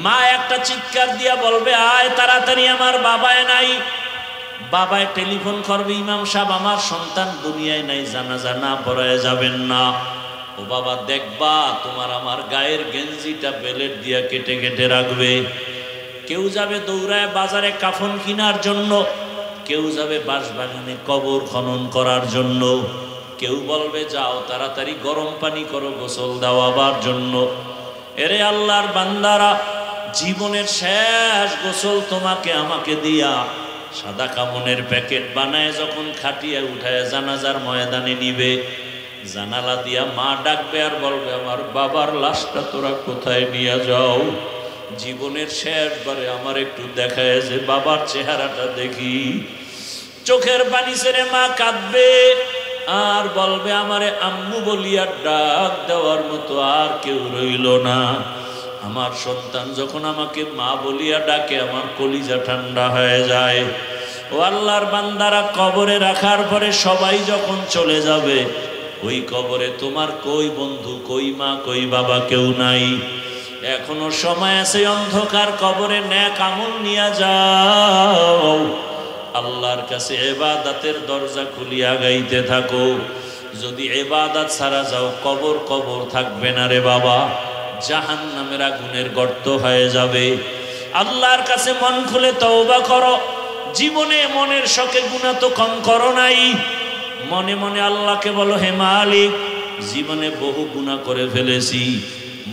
মা একটা চিৎকার দিয়া বলবে, আয় তাড়াতাড়ি, আমার বাবায় নাই। বাবায় টেলিফোন করবে, ইমাম সাহেব আমার সন্তান দুনিয়ায় নাই, জানাজা না পড়ায় যাবেন না। ও বাবা, দেখবা তোমার আমার গায়ের গেঞ্জিটা বেলেট দিয়া কেটে কেটে রাখবে। কেউ যাবে দৌড়ায় বাজারে কাফন কেনার জন্য, কেউ যাবে বাঁশবাগানে কবর খনন করার জন্য, কেউ বলবে যাও তাড়াতাড়ি গরম পানি করো, গোসল দেওয়াবার জন্য। এরে আল্লাহর বান্দারা, জীবনের শেষ গোসল তোমাকে আমাকে দিয়া সাদা কামনের প্যাকেট বানায় যখন খাটিয়ে উঠায় জানাজার ময়দানে নিবে, জানালা দিয়া মা ডাকবে আর বলবে, আমার বাবার লাশটা তোরা কোথায় নিয়ে যাও? জীবনের শেষবারে আমার একটু দেখায় যে বাবার চেহারাটা দেখি। চোখের পানি ছেড়ে মা কাঁদবে আর বলবে, আমারে আম্মু বলিয়া ডাক দেওয়ার মতো আর কেউ রইল না। আমার সন্তান যখন আমাকে মা বলিয়া ডাকে, আমার কলিজা ঠান্ডা হয়ে যায়। ও আল্লাহর বান্দারা, কবরে রাখার পরে সবাই যখন চলে যাবে, ওই কবরে তোমার কই বন্ধু, কই মা, কই বাবা কেউ নাই। এখনো সময় আছে, অন্ধকার কবরে নেক আমল নিয়ে যাও, আল্লাহর কাছে ইবাদতের দরজা খুলিয়া গাইতে থাকো। যদি ইবাদত ছাড়া যাও, কবর কবর থাকবে না রে বাবা, জাহান্নামের আগুনের গর্ত হয়ে যাবে। আল্লাহর কাছে মন খুলে তওবা করো। জীবনে মনের শখে গুনাহ তো কম করো নাই। মনে মনে আল্লাহকে বলো, হে মালিক, জীবনে বহু গুনাহ করে ফেলেছি।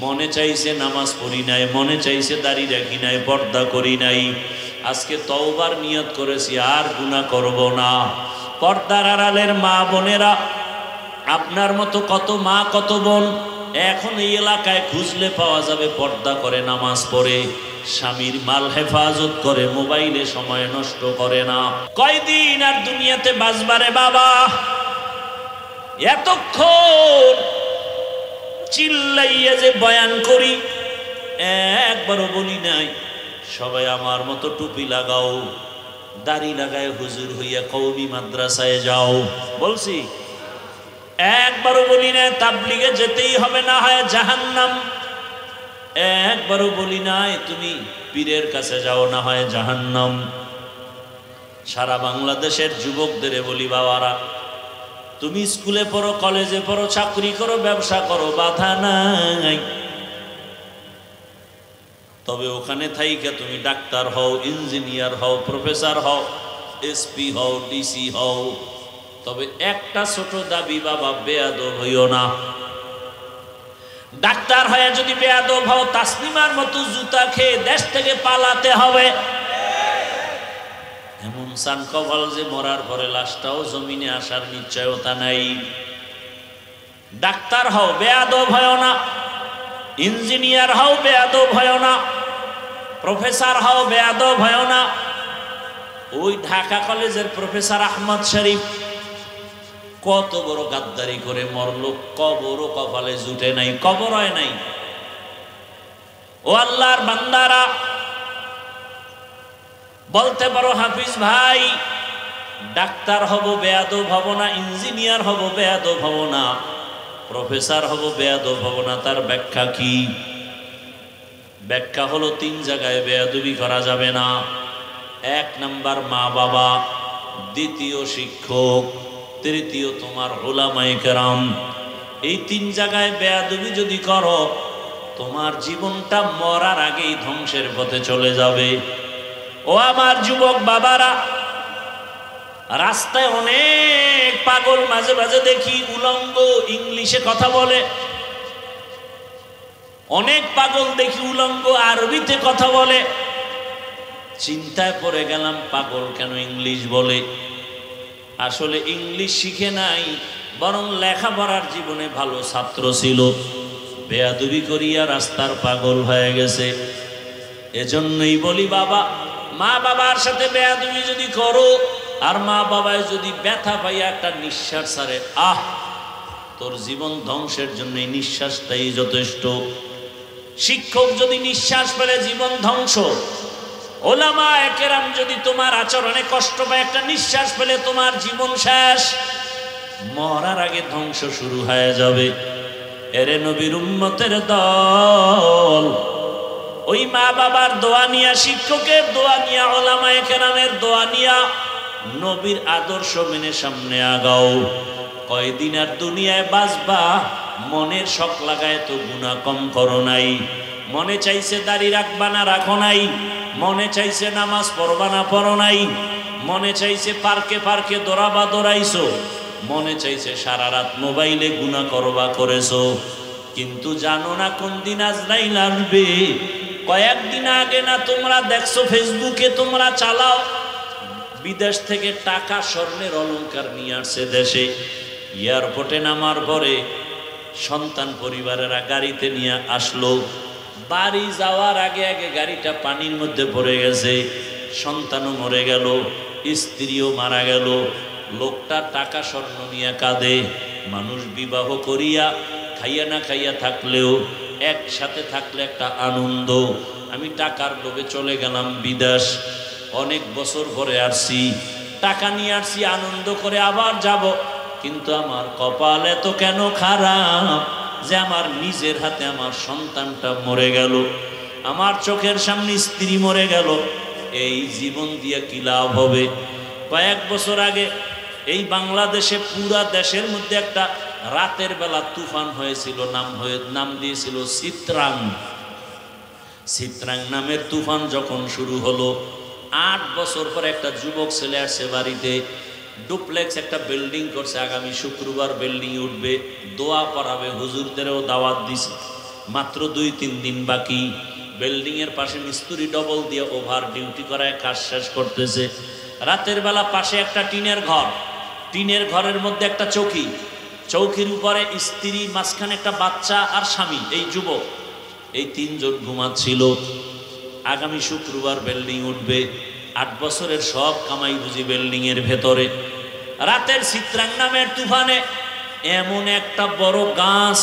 মনে চাইছে নামাজ পড়ি নাই, মনে চাইছে দাড়ি রাখি নাই, পর্দা করি নাই। আজকে তওবার নিয়ত করেছি, আর গুনাহ করব না। পর্দার আড়ালের মা বোনেরা, আপনার মতো কত মা কত বোন এখন এই এলাকায় খুঁজলে পাওয়া যাবে, পর্দা করে, নামাজ পড়ে, স্বামীর মাল হেফাজত করে, মোবাইলে সময় নষ্ট করে না। কয়দিন আর দুনিয়াতে বাঁচবারে বাবা? এতক্ষণ চিল্লাইয়া যে বয়ান করি, একবারও বলি নাই সবাই আমার মতো টুপি লাগাও, দাড়ি লাগায় হুজুর হইয়া কওমি মাদ্রাসায় যাও, বলছি? একবারও বলি নাই তাবলিগে যেতেই হবে, না হয় জাহান্নাম। একবারও বলি নাই তুমি পীরের কাছে যাও, না হয় জাহান্নাম। সারা বাংলাদেশের যুবকদের বলি, বাবারা, তুমি স্কুলে পড়ো, কলেজে পড়ো, চাকরি করো, ব্যবসা করো, বাধা নাই। তবে ওখানে থাইকা তুমি ডাক্তার হও, ইঞ্জিনিয়ার হও, প্রফেসর হও, এসপি হও, ডিসি হও, তবে একটা ছোট দাবি বাবা, বেয়াদব হইও না। ডাক্তার হয়ে যদি বেয়াদব হও, তাসলিমার মতো জুতা খেয়ে দেশ থেকে পালাতে হবে। এমন সান কপাল যে মরার পরে লাশটাও জমিনে আসার নিশ্চয়তা নাই। ডাক্তার হও, বেয়াদব হয় না। ইঞ্জিনিয়ার হও, বেয়াদব হয় না। প্রফেসর হও, বেয়াদব হয় না। ওই ঢাকা কলেজের প্রফেসর আহমদ শরীফ কত বড় গাদ্দারি করে মরল, কবরও কপালে জুটে নাই, কবর হয় নাই। ও আল্লাহর বান্দারা, বলতে পারো হাফিজ ভাই, ডাক্তার হব বেয়াদব হব না, ইঞ্জিনিয়ার হব বেয়াদব হব না, প্রফেসর হব বেয়াদব হব না। তার ব্যাখ্যা কি? ব্যাখ্যা হলো, 3 জায়গায় বেয়াদবি করা যাবে না। 1 নাম্বার মা বাবা, 2 শিক্ষক, 3 তোমার উলামায়ে কেরাম। এই 3 জায়গায় বেয়াদবি যদি করো, তোমার জীবনটা মরার আগেই ধ্বংসের পথে চলে যাবে। ও আমার যুবক বাবারা, রাস্তায় অনেক পাগল মাঝে মাঝে দেখি উলঙ্গ ইংলিশে কথা বলে, অনেক পাগল দেখি উলঙ্গ আরবিতে কথা বলে। চিন্তায় পড়ে গেলাম, পাগল কেন ইংলিশ বলে? আসলে ইংলিশ শিখে নাই, বরং লেখাপড়ার জীবনে ভালো ছাত্র ছিল, বেয়াদবি করিয়া রাস্তার পাগল হয়ে গেছে। এজন্যই বলি বাবা, মা বাবার সাথে বেয়াদবি যদি করো, আর মা বাবায় যদি ব্যথা পাইয়া একটা নিঃশ্বাস ছাড়ে, তোর জীবন ধ্বংসের জন্য এই নিঃশ্বাসটাই যথেষ্ট। শিক্ষক যদি নিঃশ্বাস ফেলে, জীবন ধ্বংস। ওলামায়ে কেরাম যদি তোমার আচরণে কষ্ট পায়, একটা নিঃশ্বাস ফেলে, তোমার জীবন শেষ, মরার আগে ধ্বংস শুরু হয়ে যাবে। এরে নবীর উম্মতের দল, ওই মা বাবার দোয়া নিয়া, শিক্ষকের দোয়া নিয়া, ওলামায়ে কেরামের দোয়া নিয়া নবীর আদর্শ মেনে সামনে আগাও। কয়দিন আর দুনিয়ায় বাঁচবা, মনের শখ লাগায় তো গুনাহ কম করো নাই। মনে চাইছে দাড়ি রাখবা না রাখো নাই, মনে চাইছে নামাজ পড়বা না পড়ো নাই, মনে চাইছে পার্কে পার্কে দৌড়াবা দৌড়াইছো, মনে চাইছে সারা রাত মোবাইলে গুনাহ করবা করেছো। কিন্তু জানো না কোন দিন আজরাইল আসবে। কয়েকদিন আগে না তোমরা দেখছো ফেসবুকে, তোমরা চালাও, বিদেশ থেকে টাকা স্বর্ণের অলংকার নিয়ে আসছে দেশে। এয়ারপোর্টে নামার পরে সন্তান পরিবারেরা গাড়িতে নিয়ে আসলো। বাড়ি যাওয়ার আগে আগে গাড়িটা পানির মধ্যে পড়ে গেছে, সন্তানও মরে গেল, স্ত্রীও মারা গেল। লোকটা টাকা স্বর্ণ নিয়ে কাঁদে। মানুষ বিবাহ করিয়া খাইয়া না খাইয়া থাকলেও একসাথে থাকলে একটা আনন্দ। আমি টাকার লোভে চলে গেলাম বিদেশ, অনেক বছর পরে আসছি, টাকা নিয়ে আসছি আনন্দ করে আবার যাব, কিন্তু আমার কপাল এত কেন খারাপ যে আমার নিজের হাতে আমার সন্তানটা মরে গেল, আমার চোখের সামনে স্ত্রী মরে গেল। এই জীবন দিয়ে কি লাভ হবে? কয়েক বছর আগে এই বাংলাদেশে পুরা দেশের মধ্যে একটা রাতের বেলা তুফান হয়েছিল, নাম দিয়েছিল চিত্রাং। চিত্রাং নামের তুফান যখন শুরু হলো, 8 বছর পর একটা যুবক ছেলে আসছে বাড়িতে, ডুপ্লেক্স একটা বিল্ডিং করছে, আগামী শুক্রবার বিল্ডিং উঠবে, দোয়া পড়াবে, হুজুরদেরও দাওয়াত দিছে, মাত্র 2-3 দিন বাকি। বিল্ডিং এর পাশে মিস্ত্রি ডবল দিয়ে ওভার ডিউটি করায় কাজ শেষ করতেছে। রাতের বেলা পাশে একটা টিনের ঘর, টিনের ঘরের মধ্যে একটা চৌকি, চৌকির উপরে স্ত্রী, মাঝখানে একটা বাচ্চা আর স্বামী, এই যুবক, এই 3 জন ঘুমাচ্ছিল। আগামী শুক্রবার বিল্ডিং উঠবে, 8 বছরের সব কামাই বুঝি বিল্ডিং এর ভেতরে। রাতের চিত্রাং নামের তুফানে এমন একটা বড় গাছ,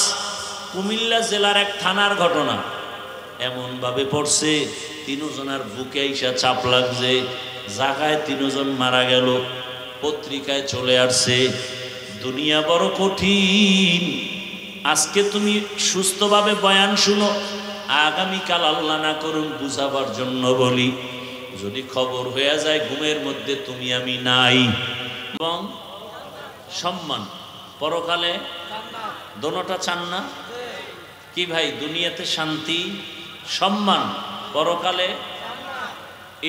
কুমিল্লা জেলার এক থানার ঘটনা, এমন ভাবে পড়ছে 3 জনের বুকে আইসা চাপ লাগছে, জায়গায় 3 জন মারা গেল। পত্রিকায় চলে আসছে। দুনিয়া বড় কঠিন। আজকে তুমি সুস্থভাবে বয়ান শুনো, আগামীকাল আল্লাহ না করুন বুঝাবার জন্য বলি, যদি খবর হয়ে যায় ঘুমের মধ্যে তুমি আমি নাই। এবং সম্মান পরকালে দোনোটা চান না কি ভাই? দুনিয়াতে শান্তি, সম্মান, পরকালে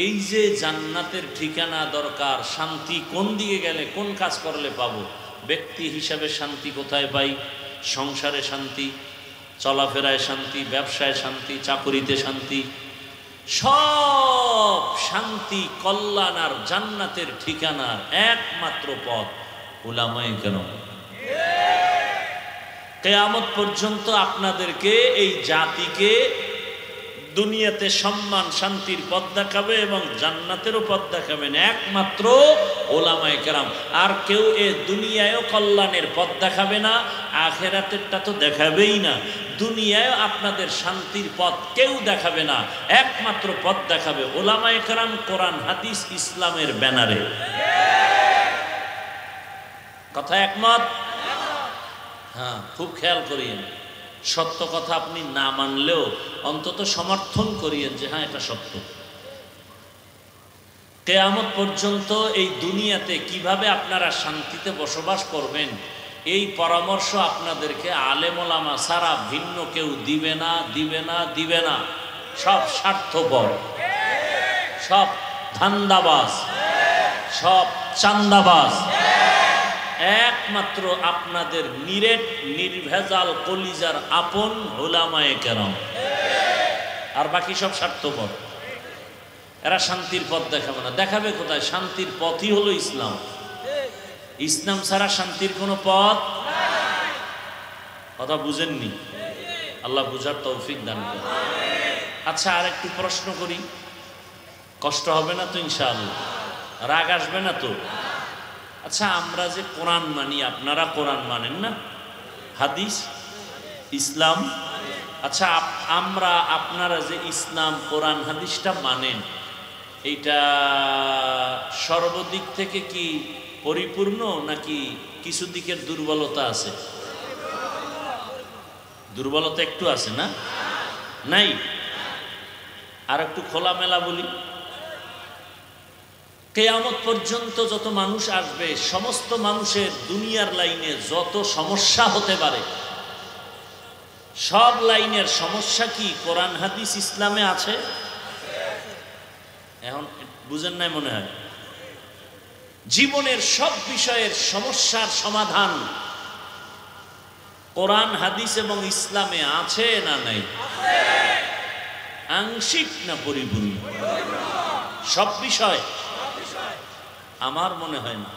এই যে জান্নাতের ঠিকানা দরকার, শান্তি কোন দিকে গেলে কোন কাজ করলে পাবো? ব্যক্তি হিসাবে শান্তি কোথায় পাই? সংসারে শান্তি, চলাফেরায় শান্তি, ব্যবসায় শান্তি, চাকুরিতে শান্তি, সব শান্তি, কল্যাণ আর জান্নাতের ঠিকানার একমাত্র পথ উলামায়ে কেরাম। কিয়ামত পর্যন্ত আপনাদেরকে, এই জাতিকে দুনিয়াতে সম্মান শান্তির পথ দেখাবে এবং জান্নাতেরও পথ দেখাবেন একমাত্র ওলামায়ে কেরাম। আর কেউ এ দুনিয়ায়ও কল্যাণের পথ দেখাবে না, আখেরাতেরটা তো দেখাবেই না। দুনিয়ায় আপনাদের শান্তির পথ কেউ দেখাবে না, একমাত্র পথ দেখাবে ওলামায়ে কেরাম, কোরআন হাদিস ইসলামের ব্যানারে। কথা একমত? হ্যাঁ, খুব খেয়াল করিয়েন। সত্য কথা আপনি না মানলেও অন্তত সমর্থন করিয়েন যে হ্যাঁ এটা সত্য। কিয়ামত পর্যন্ত এই দুনিয়াতে কিভাবে আপনারা শান্তিতে বসবাস করবেন, এই পরামর্শ আপনাদেরকে আলেম ওলামা ছাড়া ভিন্ন কেউ দিবে না, দিবে না, দিবে না। সব স্বার্থপর, সব ধান্দাবাজ, সব চান্দাবাজ। একমাত্র আপনাদের নিরেট নির্ভেজাল কলিজার আপন উলামায়ে কেরাম, আর বাকি সব স্বার্থপর। এরা শান্তির পথ দেখাবে না। দেখাবে কোথায়? শান্তির পথই হলো ইসলাম। ইসলাম ছাড়া শান্তির কোনো পথ। কথা বুঝেননি? আল্লাহ বুঝার তৌফিক দান করুন। আচ্ছা, আর একটু প্রশ্ন করি, কষ্ট হবে না তো ইনশাআল্লাহ? রাগ আসবে না তো? আচ্ছা, আমরা যে কোরআন মানি, আপনারা কোরআন মানেন না? হাদিস, ইসলাম। আচ্ছা, আপনারা যে ইসলাম কোরআন হাদিসটা মানেন, এইটা সর্বদিক থেকে কি পরিপূর্ণ নাকি কিছু দিকের দুর্বলতা আছে? দুর্বলতা একটু আছে না? নাই? আর একটু খোলামেলা বলি, কিয়ামত পর্যন্ত যত মানুষ আসবে, সমস্ত মানুষের দুনিয়ার লাইনে যত সমস্যা হতে পারে, সব লাইনের সমস্যা কি কোরআন হাদিস ইসলামে আছে? এখন বুঝেন নাই মনে হয়। জীবনের সব বিষয়ের সমস্যার সমাধান কোরআন হাদিস এবং ইসলামে আছে না নাই? আংশিক না পরিপূর্ণ? সব বিষয়? আমার মনে হয় না।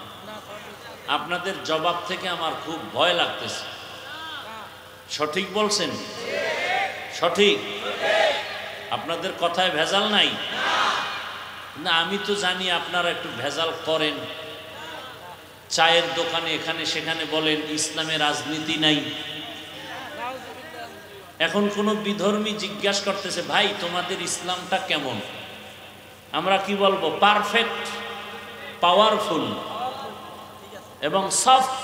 আপনাদের জবাব থেকে আমার খুব ভয় লাগতেছে। সঠিক বলছেন? সঠিক? আপনাদের কথায় ভেজাল নাই না? আমি তো জানি আপনারা একটু ভেজাল করেন। চায়ের দোকানে এখানে সেখানে বলেন ইসলামে রাজনীতি নাই। এখন কোনো বিধর্মী জিজ্ঞাসা করতেছে, ভাই তোমাদের ইসলামটা কেমন? আমরা কি বলবো? পারফেক্ট, পাওয়ারফুল এবং সফট।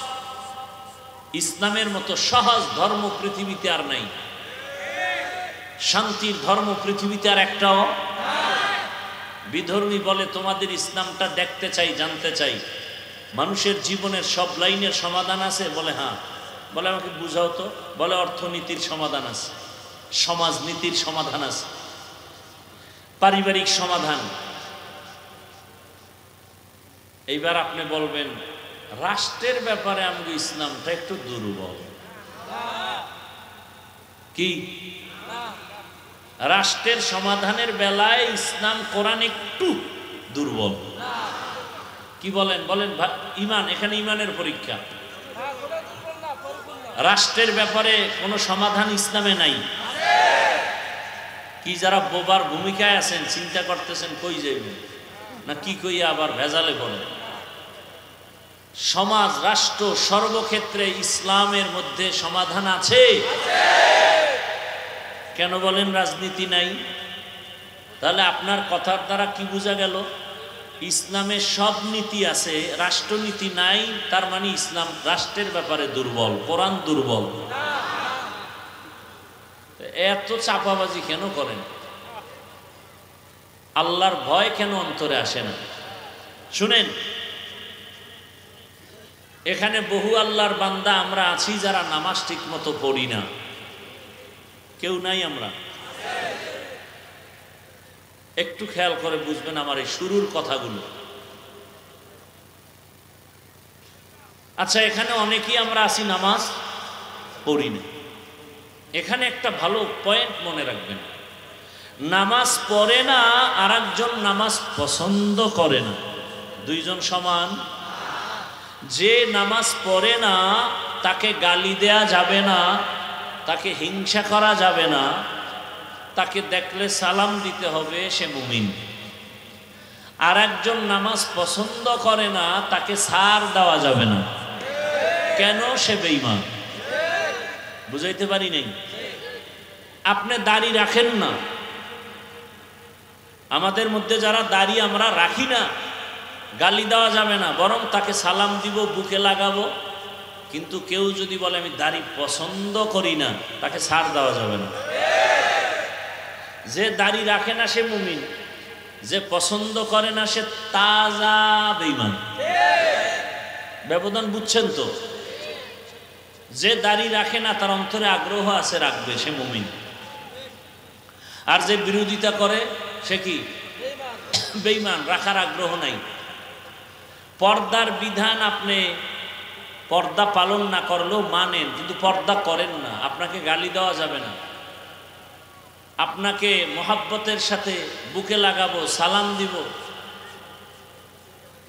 ইসলামের মতো সহজ ধর্ম পৃথিবীতে আর নাই। শান্তির ধর্ম পৃথিবীতে আর একটাও। বিধর্মী বলে তোমাদের ইসলামটা দেখতে চাই, জানতে চাই। মানুষের জীবনের সব লাইনের সমাধান আছে? বলে হ্যাঁ। বলে আমাকে বুঝাও তো। বলে অর্থনীতির সমাধান আছে, সমাজনীতির সমাধান আছে, পারিবারিক সমাধান। এইবার আপনি বলবেন রাষ্ট্রের ব্যাপারে আমাদের ইসলামটা একটু দুর্বল। কি রাষ্ট্রের সমাধানের বেলায় ইসলাম কোরআন একটু দুর্বল? কি বলেন? বলেন ইমান, এখানে ইমানের পরীক্ষা। রাষ্ট্রের ব্যাপারে কোনো সমাধান ইসলামে নাই। কি যারা বোবার ভূমিকায় আছেন চিন্তা করতেছেন কই যাইবেন না কি কই আবার ভেজালে পড়ে। সমাজ রাষ্ট্র সর্বক্ষেত্রে ইসলামের মধ্যে সমাধান আছে। কেন বলেন রাজনীতি নাই? তাহলে আপনার কথার দ্বারা কি বোঝা গেল? ইসলামের সব নীতি আছে, রাষ্ট্রনীতি নাই। তার মানে ইসলাম রাষ্ট্রের ব্যাপারে দুর্বল, কোরআন দুর্বল। এত চাপাবাজি কেন করেন? আল্লাহর ভয় কেন অন্তরে আসে না? শুনেন, এখানে বহু আল্লাহর বান্দা আমরা আছি যারা নামাজ ঠিক মতো পড়ি না। কেউ নাই? আমরা একটু খেয়াল করে বুঝবেন আমার এই শুরুর কথাগুলো। আচ্ছা, এখানে অনেকেই আমরা আছি নামাজ পড়ি না। এখানে একটা ভালো পয়েন্ট মনে রাখবেন, নামাজ পড়ে না আর একজন নামাজ পছন্দ করে না, দুইজন সমান? যে নামাজ পড়ে না তাকে গালি দেয়া যাবে না, তাকে হিংসা করা যাবে না, তাকে দেখলে সালাম দিতে হবে, সে মুমিন। আর একজন নামাজ পছন্দ করে না, তাকে ছাড় দেওয়া যাবে না। কেন? সে বেঈমান। বুঝাইতে পারি নাই? আপনি দাড়ি রাখেন না, আমাদের মধ্যে যারা দাড়ি আমরা রাখি না, গালি দেওয়া যাবে না, বরং তাকে সালাম দিব, বুকে লাগাবো। কিন্তু কেউ যদি বলে আমি দাড়ি পছন্দ করি না, তাকে ছাড় দেওয়া যাবে না। যে দাড়ি রাখে না সে মুমিন, যে পছন্দ করে না সে তাজা বেঈমান। ব্যবধান বুঝছেন তো? যে দাড়ি রাখে না তার অন্তরে আগ্রহ আছে, রাখবে, সে মুমিন। আর যে বিরোধিতা করে সে কি? বেঈমান, রাখার আগ্রহ নাই। পর্দার বিধান আপনি পর্দা পালন না করলেও মানেন, কিন্তু পর্দা করেন না, আপনাকে গালি দেওয়া যাবে না। আপনাকে মোহাব্বতের সাথে বুকে লাগাবো, সালাম দিব,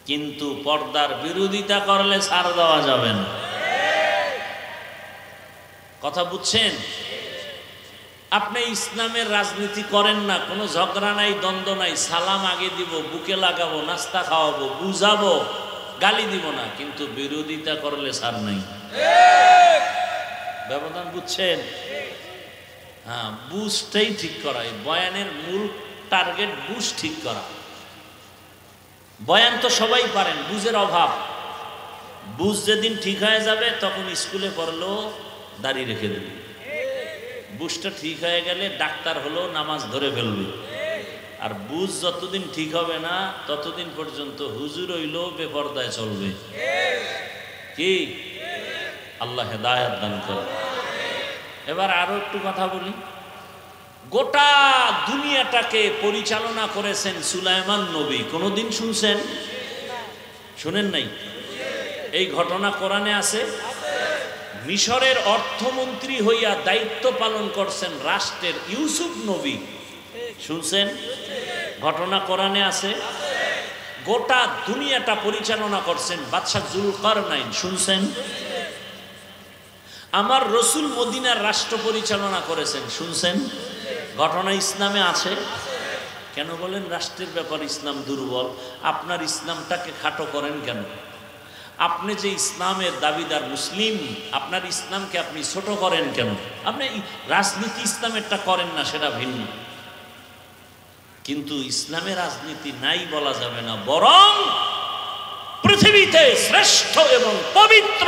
কিন্তু পর্দার বিরোধিতা করলে ছাড় দেওয়া যাবে না। কথা বুঝছেন? আপনি ইসলামের রাজনীতি করেন না, কোনো ঝগড়া নাই, দ্বন্দ্ব নাই, সালাম আগে দিব, বুকে লাগাবো, নাস্তা খাওয়াবো, বুঝাবো, গালি দিব না, কিন্তু বিরোধিতা করলে ছাড় নাই। ব্যবধান বুঝছেন? হ্যাঁ, বুঝটাই ঠিক করা। বয়ানের মূল টার্গেট বুঝ ঠিক করা। বয়ান তো সবাই পারেন, বুঝের অভাব। বুঝ যেদিন ঠিক হয়ে যাবে তখন স্কুলে পড়লেও দাড়ি রেখে দেবে। বুঝটা ঠিক হয়ে গেলে ডাক্তার হলেও নামাজ ধরে ফেলবে। আর বুঝ যতদিন ঠিক হবে না ততদিন পর্যন্ত হুজুর হইলেও বেপরদায় চলবে। কি আল্লাহ হেদায়েত দান করে। এবার আরো একটু কথা বলি। গোটা দুনিয়াটাকে পরিচালনা করেছেন সুলাইমান নবী। কোনদিন শুনছেন? শুনেন নাই? এই ঘটনা কোরআনে আছে। মিশরের অর্থমন্ত্রী হইয়া দায়িত্ব পালন করছেন রাষ্ট্রের ইউসুফ নবী। শুনছেন? ঘটনা কোরআনে আছে। গোটা দুনিয়াটা পরিচালনা করছেন বাদশাহ জুলকারনাইন। শুনছেন? আমার রসুল মদিনার রাষ্ট্র পরিচালনা করেছেন। শুনছেন? ঘটনা ইসলামে আছে। কেন বলেন রাষ্ট্রের ব্যাপার ইসলাম দুর্বল? আপনার ইসলামটাকে খাটো করেন কেন? আপনি যে ইসলামের দাবিদার মুসলিম, আপনার ইসলামকে আপনি ছোট করেন কেন? আপনি রাজনীতি ইসলামেরটা করেন না, সেটা ভিন্ন, কিন্তু ইসলামের রাজনীতি নাই বলা যাবে না। বরং পৃথিবীতে শ্রেষ্ঠ এবং পবিত্র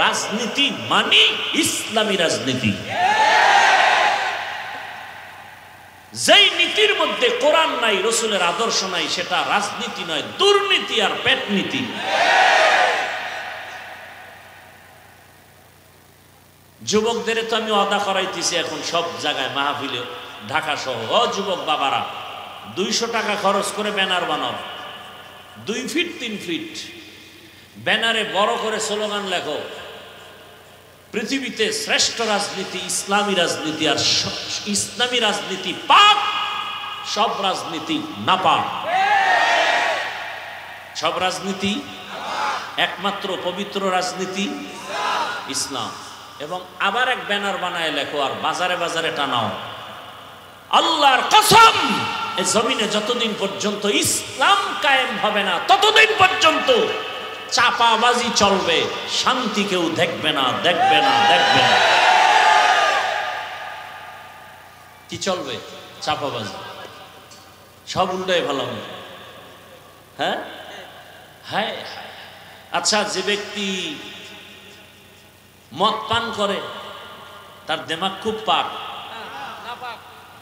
রাজনীতি মানে ইসলামী রাজনীতি। যেই নীতির মধ্যে কোরআন নাই, রসুলের আদর্শ নাই, সেটা রাজনীতি নয়, দুর্নীতি আর পেটনীতি। যুবকদের তো আমি অদা করাইতেছি এখন সব জায়গায়, মাহফিলে, ঢাকা সহ। ও যুবক বাবারা, 200 টাকা খরচ করে ব্যানার বানাও, 2 ফিট 3 ফিট ব্যানারে বড় করে স্লোগান লেখো, পৃথিবীতে শ্রেষ্ঠ রাজনীতি ইসলামী রাজনীতি, আর ইসলামী রাজনীতি পাপ, সব রাজনীতি নাপাক। সব রাজনীতি একমাত্র পবিত্র রাজনীতি ইসলাম। এবং আবার এক ব্যানার বানায় লেখো আর বাজারে বাজারে টানাও, আল্লাহর কসম এই জমিনে যতদিন পর্যন্ত ইসলাম কায়েম হবে না ততদিন পর্যন্ত চাপাবাজি চলবে, শান্তি কেউ দেখবে না, দেখবে না, দেখবে না। কি চলবে? চাপাবাজি, সব উল্টায় ভালো। হ্যাঁ হ্যাঁ। আচ্ছা, যে ব্যক্তি মদ পান করে তার দিমাগ খুব পাক।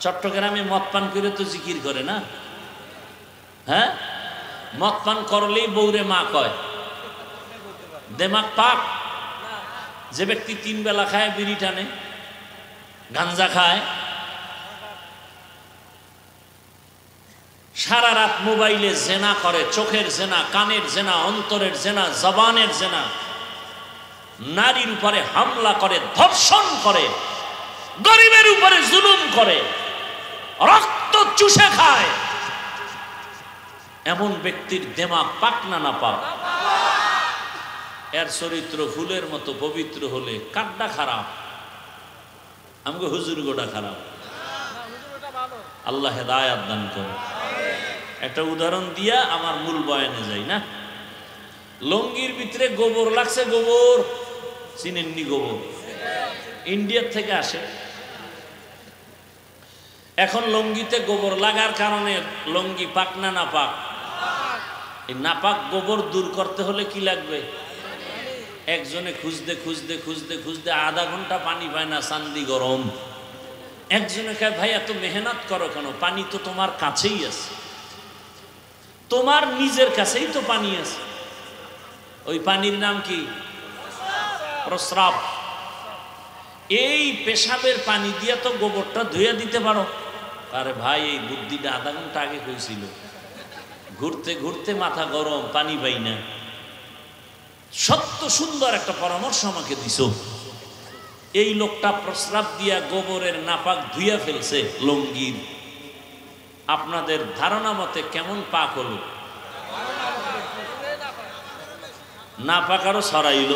চট্টগ্রামে মদ পান করে তো জিকির করে না? হ্যাঁ, মদ পান করলেই বউরে মা কয়, দিমাগ পাক। যে ব্যক্তি 3 বেলা খায়, বিড়ি টানে, গাঞ্জা খায়, সারা রাত মোবাইলে জেনা করে, চোখের জেনা, কানের জেনা, অন্তরের জেনা, জবানের জেনা, নারীর উপরে হামলা করে, ধর্ষণ করে, গরিবের উপরে জুলুম করে, রক্ত চুষে খায়, এমন ব্যক্তির দিমাগ পাক না না পাক? এর চরিত্র ফুলের মতো পবিত্র হলে কাড্ডা খারাপ, আমাকে হুজুর গোটা খারাপ। আল্লাহ হেদায়াত দান করে। একটা উদাহরণ দিয়া আমার মূল বয়ানে যাই না। লঙ্গির ভিতরে গোবর লাগছে, গোবর চিনেননি? গোবর ইন্ডিয়ার থেকে আসে। এখন লঙ্গিতে গোবর লাগার কারণে লঙ্গি পাক না না পাক? এই নাপাক গোবর দূর করতে হলে কি লাগবে? একজনে খুঁজতে খুঁজতে খুঁজতে খুঁজতে আধা ঘন্টা পানি পায় না, চান্দি গরম। একজনে কয়, ভাই এত মেহনত করো কেন? পানি তো তোমার কাছেই আছে, তোমার নিজের কাছেই তো পানি আছে। ওই পানির নাম কি? প্রস্রাব। এই পেশাবের পানি দিয়ে তো গোবরটা ধুয়ে দিতে পারো। আরে ভাই, এই বুদ্ধিটা আধা ঘন্টা আগে হয়েছিল, ঘুরতে ঘুরতে মাথা গরম, পানি পাই না। সত্য সুন্দর একটা পরামর্শ আমাকে দিছ। এই লোকটা প্রস্রাব দিয়া গোবরের নাপাক ধুইয়া ফেলছে লঙ্গির। আপনাদের ধারণা মতে কেমন পাক হলো? নাপাক আরো ছড়াইল।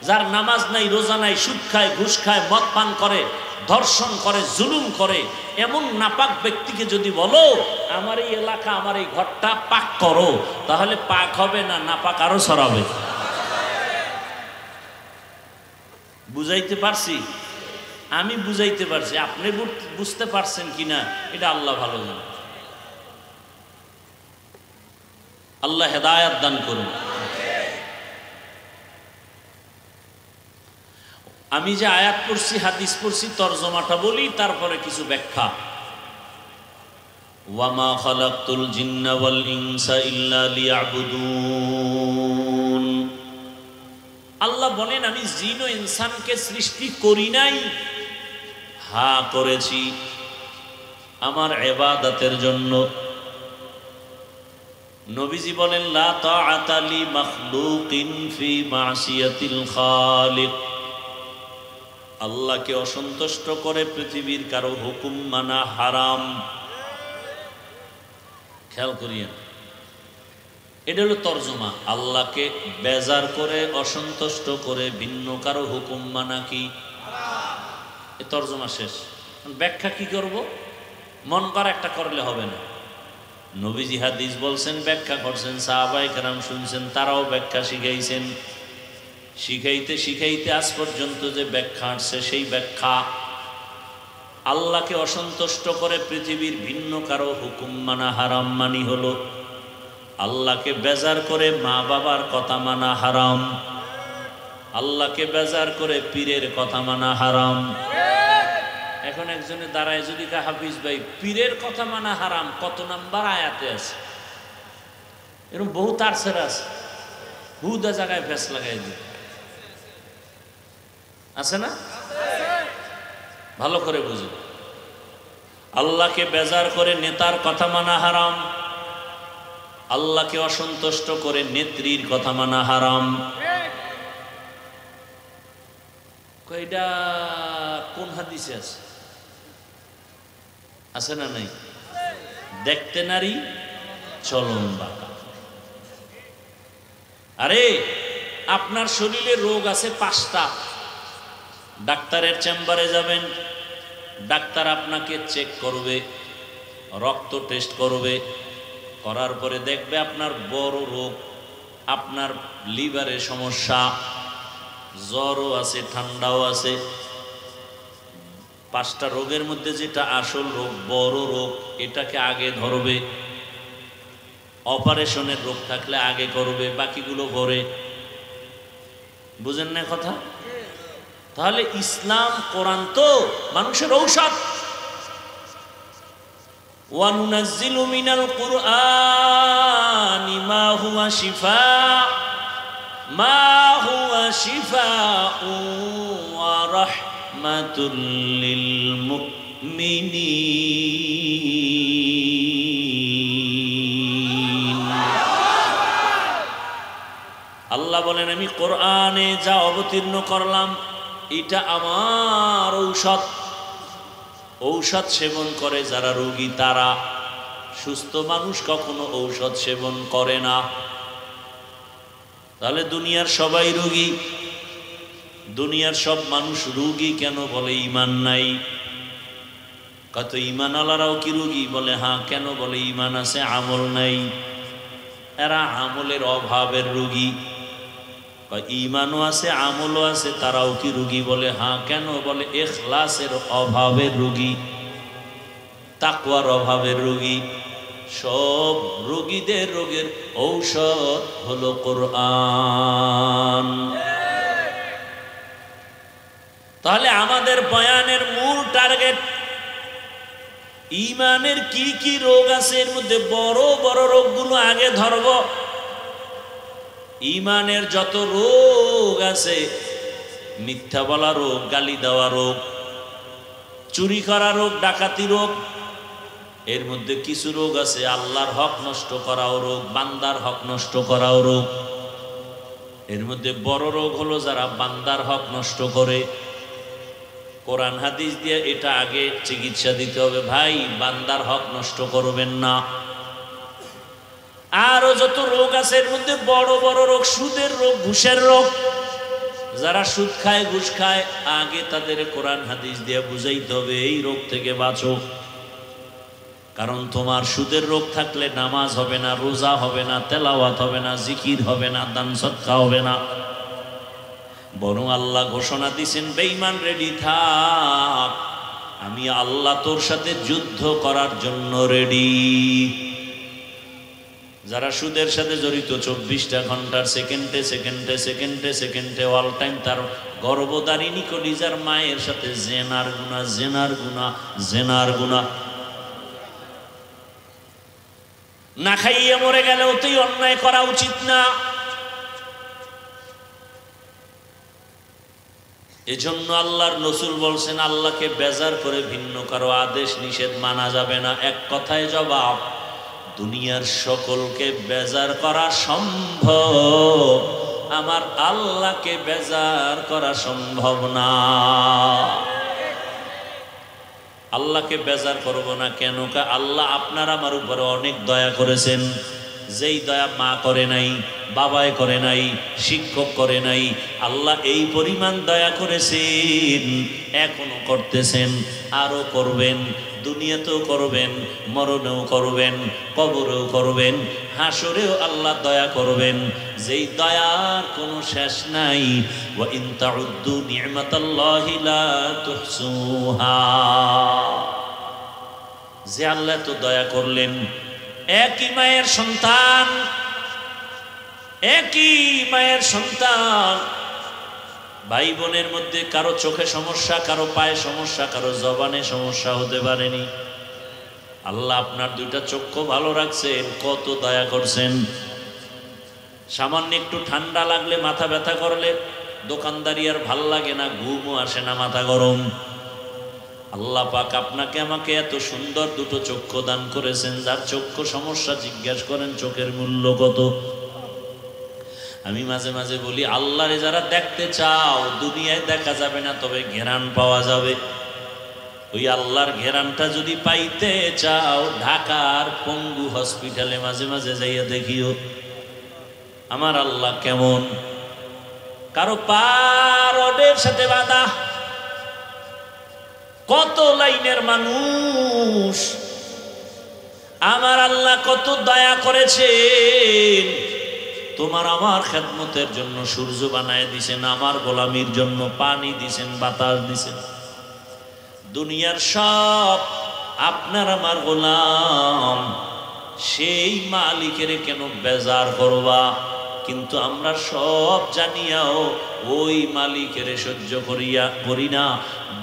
যার নামাজ নাই, রোজা নাই, সুদ খায়, ঘুষ খায়, মদ পান করে, ধর্ষণ করে, জুলুম করে, এমন নাপাক ব্যক্তিকে যদি বলো আমার এই এলাকা, আমার এই ঘরটা পাক করো, তাহলে পাক হবে না, নাপাক আরো ছড়াবে। বুঝাইতে পারছি? আমি বুঝাইতে পারছি, আপনি বুঝতে পারছেন কিনা এটা আল্লাহ ভালো জানে। আল্লাহ হেদায়াত দান করুন। আমি যে আয়াত পড়ছি, হাদিস পড়ছি, তরজমাটা বলি, তারপরে কিছু ব্যাখ্যা। ওয়ামা খালাকতুল জিন্না ওয়াল ইনসা ইল্লা লিয়াবুদুন। আল্লাহ বলেন আমি জিন ও ইনসানকে সৃষ্টি করি নাই, হ্যাঁ করেছি আমার ইবাদতের জন্য। নবীজি বলেন লা তাআতা লি মাখলুকিন ফি মাসিয়াতিল খালিক। আল্লাহকে অসন্তুষ্ট করে পৃথিবীর কারো হুকুম মানা হারাম। খেয়াল করিয়েন, এটা হলো তর্জমা। আল্লাহকে বেজার করে অসন্তুষ্ট করে ভিন্ন কারো হুকুম মানা কি এ তর্জমা শেষ। ব্যাখ্যা কি করব? মন করা একটা করলে হবে না। নবীজি হাদিস বলছেন, ব্যাখ্যা করছেন, সাহাবায়ে কেরাম শুনছেন, তারাও ব্যাখ্যা শিখাইছেন। শিখাইতে শিখাইতে আজ পর্যন্ত যে ব্যাখ্যা আসছে সেই ব্যাখ্যা আল্লাহকে অসন্তুষ্ট করে পৃথিবীর ভিন্ন কারো হুকুম মানা হারাম মানি হলো আল্লাহকে বেজার করে মা বাবার কথা মানা হারাম, আল্লাহকে বেজার করে পীরের কথা মানা হারাম। এখন একজনে দাঁড়ায় যদি কা হাফিজ ভাই পীরের কথা মানা হারাম কত নাম্বার আয়াতে আছে? এরকম বহু তার ছেড়ে আছে, হুদা জায়গায় ফেস লাগাই দিয়ে আছে না? ভালো করে বুঝুন, আল্লাহকে বেজার করে নেতার কথা মানা হারাম, আল্লাহকে অসন্তুষ্ট করে নেত্রীর কথা মানা হারাম। এটা কোন হাদিসে আছে? আছে না নাই? দেখতে নারী চলন বাঁকা। আরে আপনার শরীরে রোগ আছে 5টা, ডাক্তারের চেম্বারে যাবেন, ডাক্তার আপনাকে চেক করবে, রক্ত টেস্ট করবে, করার পরে দেখবে আপনার বড় রোগ, আপনার লিভারের সমস্যা, জ্বরও আছে, ঠান্ডাও আছে। 5টা রোগের মধ্যে যেটা আসল রোগ, বড় রোগ, এটাকে আগে ধরবে। অপারেশনের রোগ থাকলে আগে করবে, বাকিগুলো পরে। বুঝেন না কথা? তাহলে ইসলাম কোরআন তো মানুষের ঔষধ। ওয়ানুনাজ্জিলু মিনাল কুরআনি মা হুয়া শিফাউ ওয়া রাহমাতুল লিল মুমিনিন। আল্লাহ বলেন আমি কোরআনে যা অবতীর্ণ করলাম এটা আমার ঔষধ। ঔষধ সেবন করে যারা রোগী তারা, সুস্থ মানুষ কখনো ঔষধ সেবন করে না। তাহলে দুনিয়ার সবাই রোগী, দুনিয়ার সব মানুষ রোগী কেন? বলে ঈমান নাই। কত ঈমান আলারাও কি রোগী? বলে হ্যাঁ। কেন? বলে ঈমান আছে, আমল নাই। এরা আমলের অভাবের রোগী। ঈমানও আছে, আমলও আছে, তারাও কি রোগী? বলে হ্যাঁ। কেন? বলে ইখলাসের অভাবের রোগী, তাকওয়ার অভাবের রোগী। সব রোগীদের রোগের ঔষধ হলো কোরআন। তাহলে আমাদের বয়ানের মূল টার্গেট ঈমানের কি কি রোগ আছে, এর মধ্যে বড় বড় রোগগুলো আগে ধরব। ঈমানের যত রোগ আছে, মিথ্যা বলা রোগ, গালি দেওয়া রোগ, চুরি করা রোগ, ডাকাতি রোগ, এর মধ্যে কিছু রোগ আছে আল্লাহর হক নষ্ট করাও রোগ, বান্দার হক নষ্ট করাও রোগ। এর মধ্যে বড় রোগ হলো যারা বান্দার হক নষ্ট করে। কোরআন হাদিস দিয়ে এটা আগে চিকিৎসা দিতে হবে, ভাই বান্দার হক নষ্ট করবেন না। আরো যত রোগ আছে এর মধ্যে বড় বড় রোগ, সুদের রোগ, ঘুষের রোগ। যারা সুদ খায়, ঘুষ খায়, আগে তাদের কোরআন হাদিস দিয়ে বুঝাইতে হবে এই রোগ থেকে বাঁচো। কারণ তোমার সুদের রোগ থাকলে নামাজ হবে না, রোজা হবে না, তেলাওয়াত হবে না, জিকির হবে না, দান সদকা হবে না। বরং আল্লাহ ঘোষণা দিয়েছেন, বেঈমান রেডি থাক, আমি আল্লাহ তোর সাথে যুদ্ধ করার জন্য রেডি। যারা সুদের সাথে জড়িত 24টা ঘন্টার সেকেন্ডে সেকেন্ডে সেকেন্ডে সেকেন্ডে অল টাইম তার গর্ভধারিণী কলিজার মায়ের সাথে জেনার গুনাহ, জেনার গুনাহ, জেনার গুনাহ। না খাইয়ে মরে গেলেও তো অন্যায় করা উচিত না। এজন্য আল্লাহর রাসূল বলছেন, আল্লাহকে বেজার করে ভিন্ন কারো আদেশ নিষেধ মানা যাবে না। এক কথায় জবাব, দুনিয়ার সকলকে বেজার করা সম্ভব, আমার আল্লাহকে বেজার করা সম্ভব না। আল্লাহকে বেজার করব না কেন? আল্লাহ আপনার আমার উপরে অনেক দয়া করেছেন, যেই দয়া মা করে নাই, বাবায় করে নাই, শিক্ষক করে নাই। আল্লাহ এই পরিমাণ দয়া করেছেন, এখনো করতেছেন, আরো করবেন। দুনিয়াতেও করবেন, মরণেও করবেন, কবরেও করবেন, হাসরেও আল্লাহ দয়া করবেন, যেই দয়ার কোনো শেষ নাই। ওয়া ইন তাউদ্দু নি'মাতাল্লাহি লা তুহসুহা। যে আল্লাহ তো দয়া করলেন, একই মায়ের সন্তান, একই মায়ের সন্তান, ভাই বোনের মধ্যে কারো চোখে সমস্যা, কারো পায়ে সমস্যা, কারো জবানে সমস্যা হতে পারেনি। আল্লাহ আপনার দুইটা চক্ষু ভালো রাখছেন, কত দয়া করছেন। সামান্য একটু ঠান্ডা লাগলে, মাথা ব্যথা করলে দোকানদারি আর ভাল লাগে না, ঘুমও আসে না, মাথা গরম। আল্লাহ পাক আপনাকে আমাকে এত সুন্দর দুটো চক্ষু দান করেছেন। যার চক্ষু সমস্যা জিজ্ঞেস করেন চোখের মূল্য কত। আমি মাঝে মাঝে বলি, আল্লাহরে যারা দেখতে চাও, দুনিয়ায় দেখা যাবে না, তবে ঘেরান পাওয়া যাবে। ওই আল্লাহর ঘেরানটা যদি পাইতে চাও, ঢাকার পঙ্গু হসপিটালে মাঝে মাঝে যাইয়া দেখিও আমার আল্লাহ কেমন। কারো পা রডের সাথে বাঁধা, কত লাইনের মানুষ, আমার আল্লাহ কত দয়া করেছেন। তোমার আমার খেদমতের জন্য সূর্য বানায় দিছেন, আমার গোলামির জন্য পানি দিছেন, বাতাস দিছেন। দুনিয়ার সব আপনার আমার গোলাম, সেই মালিকের কেন বেজার করবা? কিন্তু আমরা সব জানিয়াও ওই মালিকের সহ্য করি না,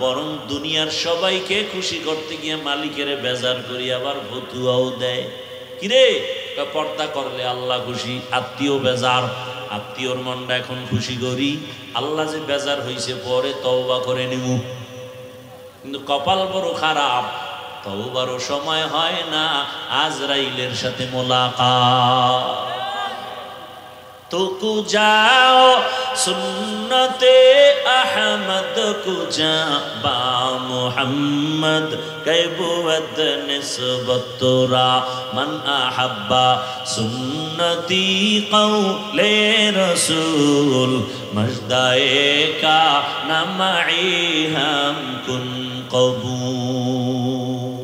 বরং দুনিয়ার সবাইকে খুশি করতে গিয়ে মালিকের বেজার করি, আবার ফতুয়াও দেয়। কিরে, পর্দা করলে আল্লাহ খুশি, আত্মীয় বেজার, আত্মীয়র মনটা এখন খুশি করি, আল্লাহ যে বেজার হইছে পরে তওবা করে নিব। কিন্তু কপাল বড় খারাপ, তওবারও সময় হয় না, আজরাইলের সাথে মোলাকাত। তো যাও সুন্নতে আহমদ কুজা বা মুহাম্মদ কৈবুত নিসবতরা মান আহাব্বা সুন্নতি কওলে রসুল মজদায়ে কা নামাই হাম কুন কবুল।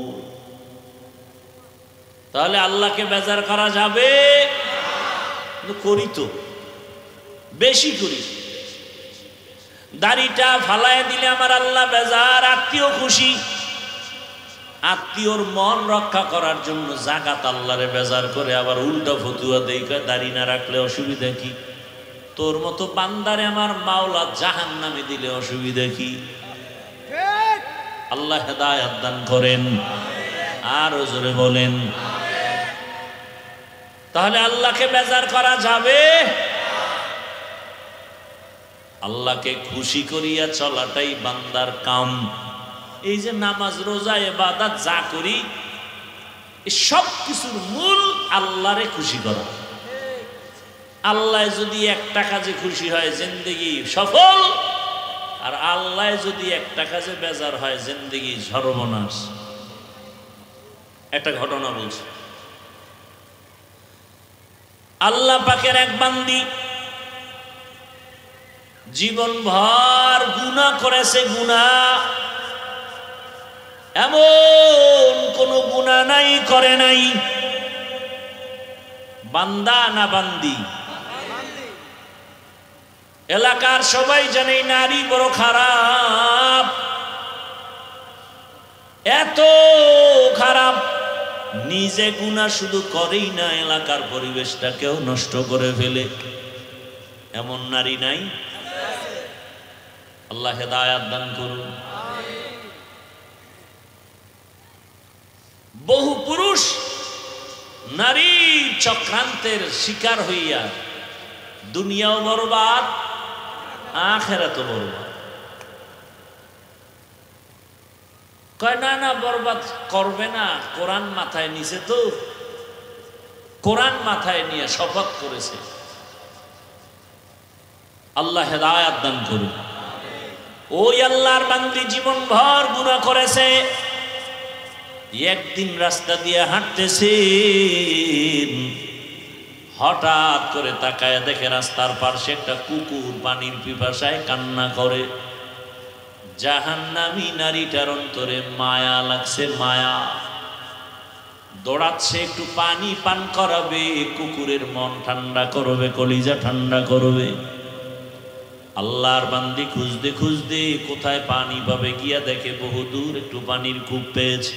তাহলে আল্লাহকে বেজার করা যাবে? করি তো, বেশি করি। দাড়িটা ফালায় দিলে আমার আল্লাহ বেজার, আত্মীয় খুশি। আত্মীয়র মন রক্ষা করার জন্য জাকাত আল্লাহরে বেজার করে, আবার উল্টা ফতুয়া দেই, দাড়ি না রাখলে অসুবিধা কি? তোর মতো বান্দারে আমার মাওলা জাহান্নামে দিলে অসুবিধা কি? আল্লাহ হেদায়েত দান করেন, আর জোরে বলেন। তাহলে আল্লাহকে বেজার করা যাবে? আল্লাহকে খুশি করিয়া চলাটাই বান্দার কাম। এই যে নামাজ, রোজা, ইবাদত যা করি, সব কিছুর মূল আল্লাহরে খুশি করা। আল্লাহ যদি একটা কাজে খুশি হয়, জিন্দেগি সফল। আর আল্লাহ যদি একটা কাজে বেজার হয়, জিন্দেগি সর্বনাশ। একটা ঘটনা বলছি। আল্লাহ পাকের এক বান্দি জীবন ভর গুনাহ করেছে। গুনাহ এমন কোন গুনাহ নাই করে নাই। বান্দা না বান্দি? এলাকার সবাই জানে নারী বড় খারাপ, এত খারাপ, নিজে গুনাহ শুধু করেই না, এলাকার পরিবেশটাকেও নষ্ট করে ফেলে। এমন নারী নাই? আল্লাহ হেদায়েত দান করুন। বহু পুরুষ নারীর চক্রান্তের শিকার হইয়া দুনিয়াও বরবাদ, আখিরাতও বরবাদ। কয় না না বরবাদ করবে না, কোরআন মাথায় নিছে তো, কোরআন মাথায় নিয়ে শপথ করেছে। আল্লাহ হেদায়াত দান করুন। ওই আল্লাহর বান্দি জীবন ভর গুনাহ করেছে, একদিন রাস্তা দিয়ে হাঁটতেছে, হঠাৎ করে তাকায় দেখে রাস্তার পাশে একটা কুকুর পানির পিপাসায় কান্না করে। জাহান্নামী নারীটার অন্তরে মায়া লাগছে, মায়া দৌড়াচ্ছে একটু পানি পান করাবে, কুকুরের মন ঠান্ডা করবে, কলিজা ঠান্ডা করবে। আল্লাহর বান্দি খুঁজতে খুঁজতে কোথায় পানি পাবে, গিয়া দেখে বহুদূর একটু পানির কূপ পেয়েছে।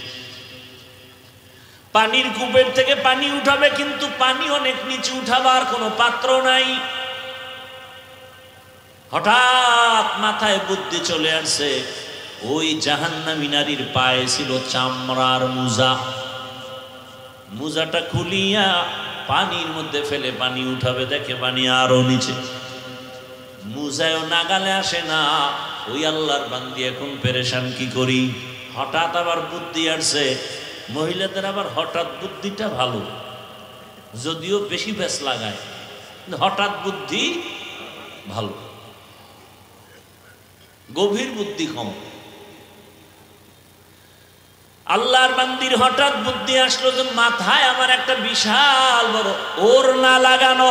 পানির কূপের থেকে পানি উঠাবে, কিন্তু পানি অনেক নিচে উঠাবার কোনো পাত্র নাই। হঠাৎ মাথায় বুদ্ধি চলে আসছে, ওই জাহান্নামী নারীর পায়ে ছিল চামড়ার মুজা, মুজাটা খুলিয়া পানির মধ্যে ফেলে পানি উঠাবে, দেখে পানি আরো নিচে, মুজায়ও নাগালে আসে না। ওই আল্লাহর বান্দি এখন পেরেশান, কি করি? হঠাৎ আবার বুদ্ধি আসছে। মহিলাদের আবার হঠাৎ বুদ্ধিটা ভালো, যদিও বেশি ব্যাস লাগায়, হঠাৎ বুদ্ধি ভালো, গভীর বুদ্ধি কম। আল্লাহর বান্দির হঠাৎ বুদ্ধি আসলো যে মাথায় আমার একটা বিশাল বড় ওড়না লাগানো।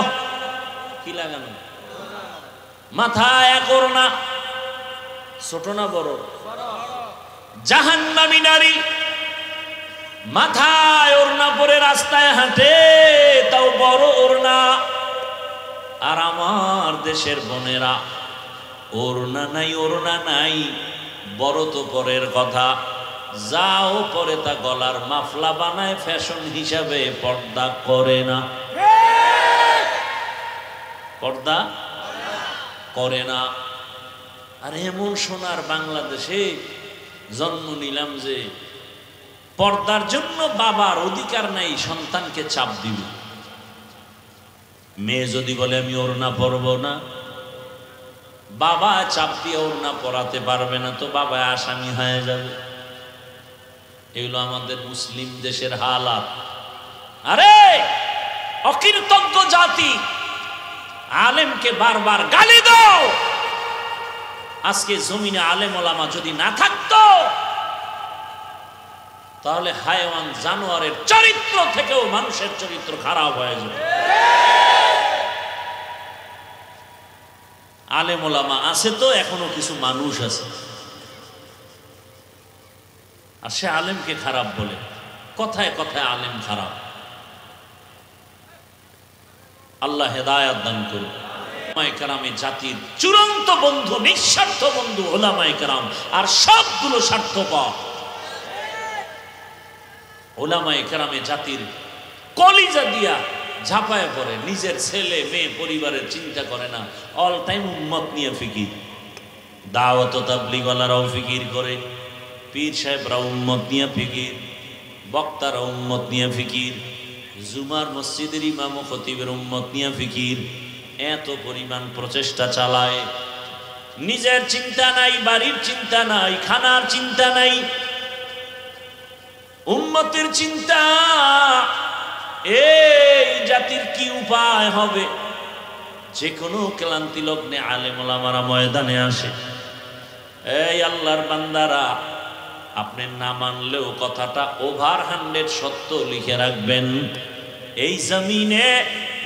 কি লাগানো? মাথায় এক ওড়না, ছোট না বড়? জাহান্নামী নারী মাথায় ওড়না পরে রাস্তায় হাঁটে, তাও বড় ওড়না। আর আমার দেশের বোনেরা ওড়না নাই, ওড়না নাই, বড় তো পরের কথা, যাও পরে তা গলার মাফলা বানায় ফ্যাশন হিসাবে, পর্দা করে না, পর্দা করে না। আর এমন সোনার বাংলাদেশে জন্ম নিলাম যে পর্দার জন্য বাবার অধিকার নাই সন্তানকে চাপ দিবে। মেয়ে যদি বলে আমি ওড়না পরব না, বাবা চাপ দিয়ে ওড়না পরাতে পারবে না, তো বাবা আসামি হয়ে যাবে। এগুলো আমাদের মুসলিম দেশের হালাত। আরে অকৃতজ্ঞ জাতি, আলেমকে বারবার গালি দাও। আজকে জমিনে আলেম ওলামা যদি না থাকতো, তাহলে হায়াওয়ান জানোয়ারের চরিত্র থেকেও মানুষের চরিত্র খারাপ হয়ে যাবে। আলেম ওলামা আছে তো এখনো কিছু মানুষ আছে, আর সে আলেমকে খারাপ বলে, কথায় কথায় আলেম খারাপ। আল্লাহ হেদায়াত দান করুন। ওলামায়ে কেরামে জাতির চূড়ান্ত বন্ধু, নিঃস্বার্থ বন্ধু ওলামায়ে কেরাম, আর সবগুলো স্বার্থপর। ওলামায়ে কেরামে জাতির কলিজা দিয়া ঝাঁপায় পড়ে, নিজের ছেলে মেয়ে পরিবারের চিন্তা করে না, অল টাইম উম্মত নিয়ে ফিকির। দাওয়াত ও তাবলীগওয়ালারাও ফিকির করে, পীর সাহেবরা উম্মত নিয়ে ফিকির, বক্তারা উম্মত নিয়ে ফিকির, জুমার মসজিদের ইমাম ও খতিবের উম্মত নিয়ে ফিকির। এত পরিমাণ প্রচেষ্টা চালায়, নিজের চিন্তা নাই, বাড়ির চিন্তা নাই, খানার চিন্তা নাই, উম্মতের চিন্তা। এই জাতির কি উপায় হবে? যে কোনো ক্লান্তি লগ্নে আলেম ওলামারা ময়দানে আসে। এই আল্লাহর বান্দারা, আপনি না মানলেও কথাটা ওভার 100 সত্য লিখে রাখবেন। এই জমিনে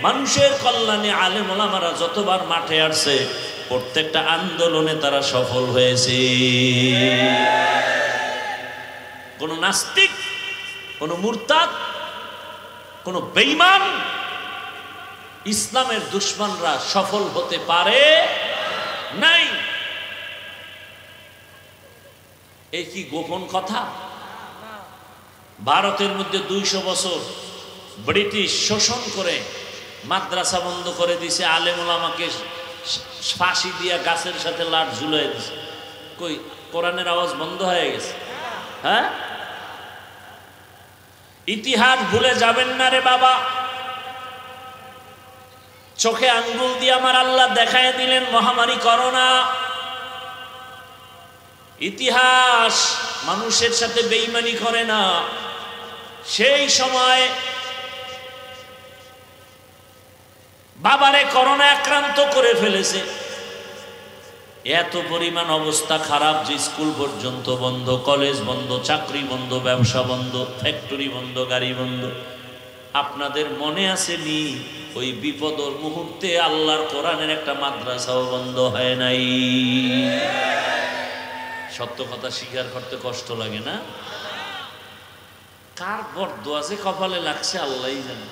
মানুষের কল্যাণে আলেম ওলামারা যতবার মাঠে আসছে, প্রত্যেকটা আন্দোলনে তারা সফল হয়েছে। কোন নাস্তিক, কোন মুরতাদ, কোন বেঈমান, ইসলামের দুশমনরা সফল হতে পারে নাই। এই কি গোপন কথা? ভারতের মধ্যে 200 বছর ব্রিটিশ শোষণ করে মাদ্রাসা বন্ধ করে দিছে, আলেম ওলামাকে ফাঁসি দিয়া গাছের সাথে লাট ঝুলাই দিছে। কই কোরআনের আওয়াজ বন্ধ হয়ে গেছে? হ্যাঁ, ইতিহাস ভুলে যাবেন না রে বাবা। চোখে আঙ্গুল দিয়ে আমার আল্লাহ দেখায় দিলেন মহামারী করোনা। ইতিহাস মানুষের সাথে বেঈমানি করে না। সেই সময় বাবারে করোনা আক্রান্ত করে ফেলেছে, এত পরিমাণ অবস্থা খারাপ যে স্কুল পর্যন্ত বন্ধ, কলেজ বন্ধ, চাকরি বন্ধ, ব্যবসা বন্ধ, ফ্যাক্টরি বন্ধ, গাড়ি বন্ধ। আপনাদের মনে আছে নি ওই বিপদের মুহূর্তে আল্লাহর কোরআনের একটা মাদ্রাসাও বন্ধ হয় নাই? সত্য কথা স্বীকার করতে কষ্ট লাগে না? কার বরদোয়া যে কপালে লাগছে আল্লাহই জানে।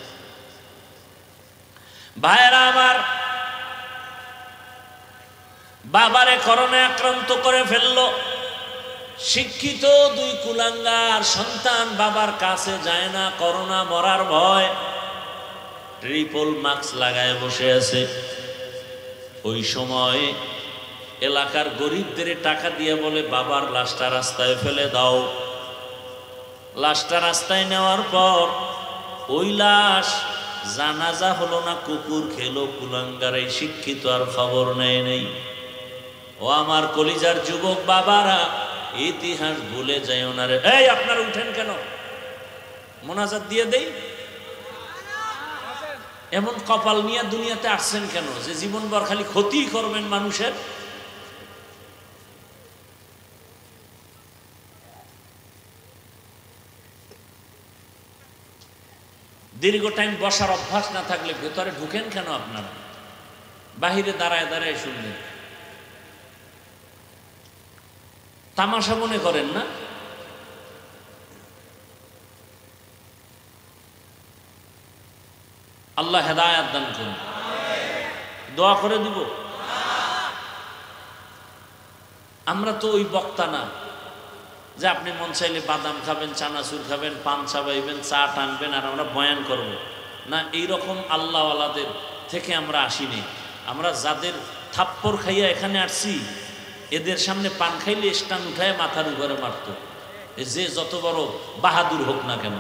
ভাইরা আমার, বাবারে করোনা আক্রান্ত করে ফেললো। শিক্ষিত দুই কুলাঙ্গার সন্তান বাবার কাছে যায় না, করোনা মরার ভয়, ট্রিপল মাস্ক লাগায় বসে আছে। ওই সময় এলাকার গরিবদের টাকা দিয়ে বলে বাবার লাশটা রাস্তায় ফেলে দাও। লাশটা রাস্তায় নেওয়ার পর ওই লাশ জানাজা হলো না, কুকুর খেলো। কুলাঙ্গার এই শিক্ষিত আর খবর নেয় নেই। ও আমার কলিজার যুবক বাবারা, ইতিহাস ভুলে যায় না রে। এই আপনারা উঠেন কেন? মোনাজাত দিয়ে দেই। এমন কপাল নিয়ে দুনিয়াতে আসছেন কেন যে জীবনভর খালি ক্ষতি করবেন মানুষের? দীর্ঘ টাইম বসার অভ্যাস না থাকলে ভেতরে ঢুকেন কেন আপনারা? বাহিরে দাঁড়ায় দাঁড়ায় শুনলেন, তামাশা মনে করেন না? আল্লাহ হেদায়েত দান করুন। দোয়া করে দিব। আমরা তো ওই বক্তা না যে আপনি মন চাইলে বাদাম খাবেন, চানাচুর খাবেন, পান চাবাইবেন, চা টানবেন আর আমরা বয়ান করব না। এইরকম আল্লাহওয়ালাদের থেকে আমরা আসিনি। আমরা যাদের থাপ্পড় খাইয়া এখানে আসছি, এদের সামনে পান খাইলে স্টান উঠায় মাথার উপরে মারত, যে যত বড় বাহাদুর হোক না কেন।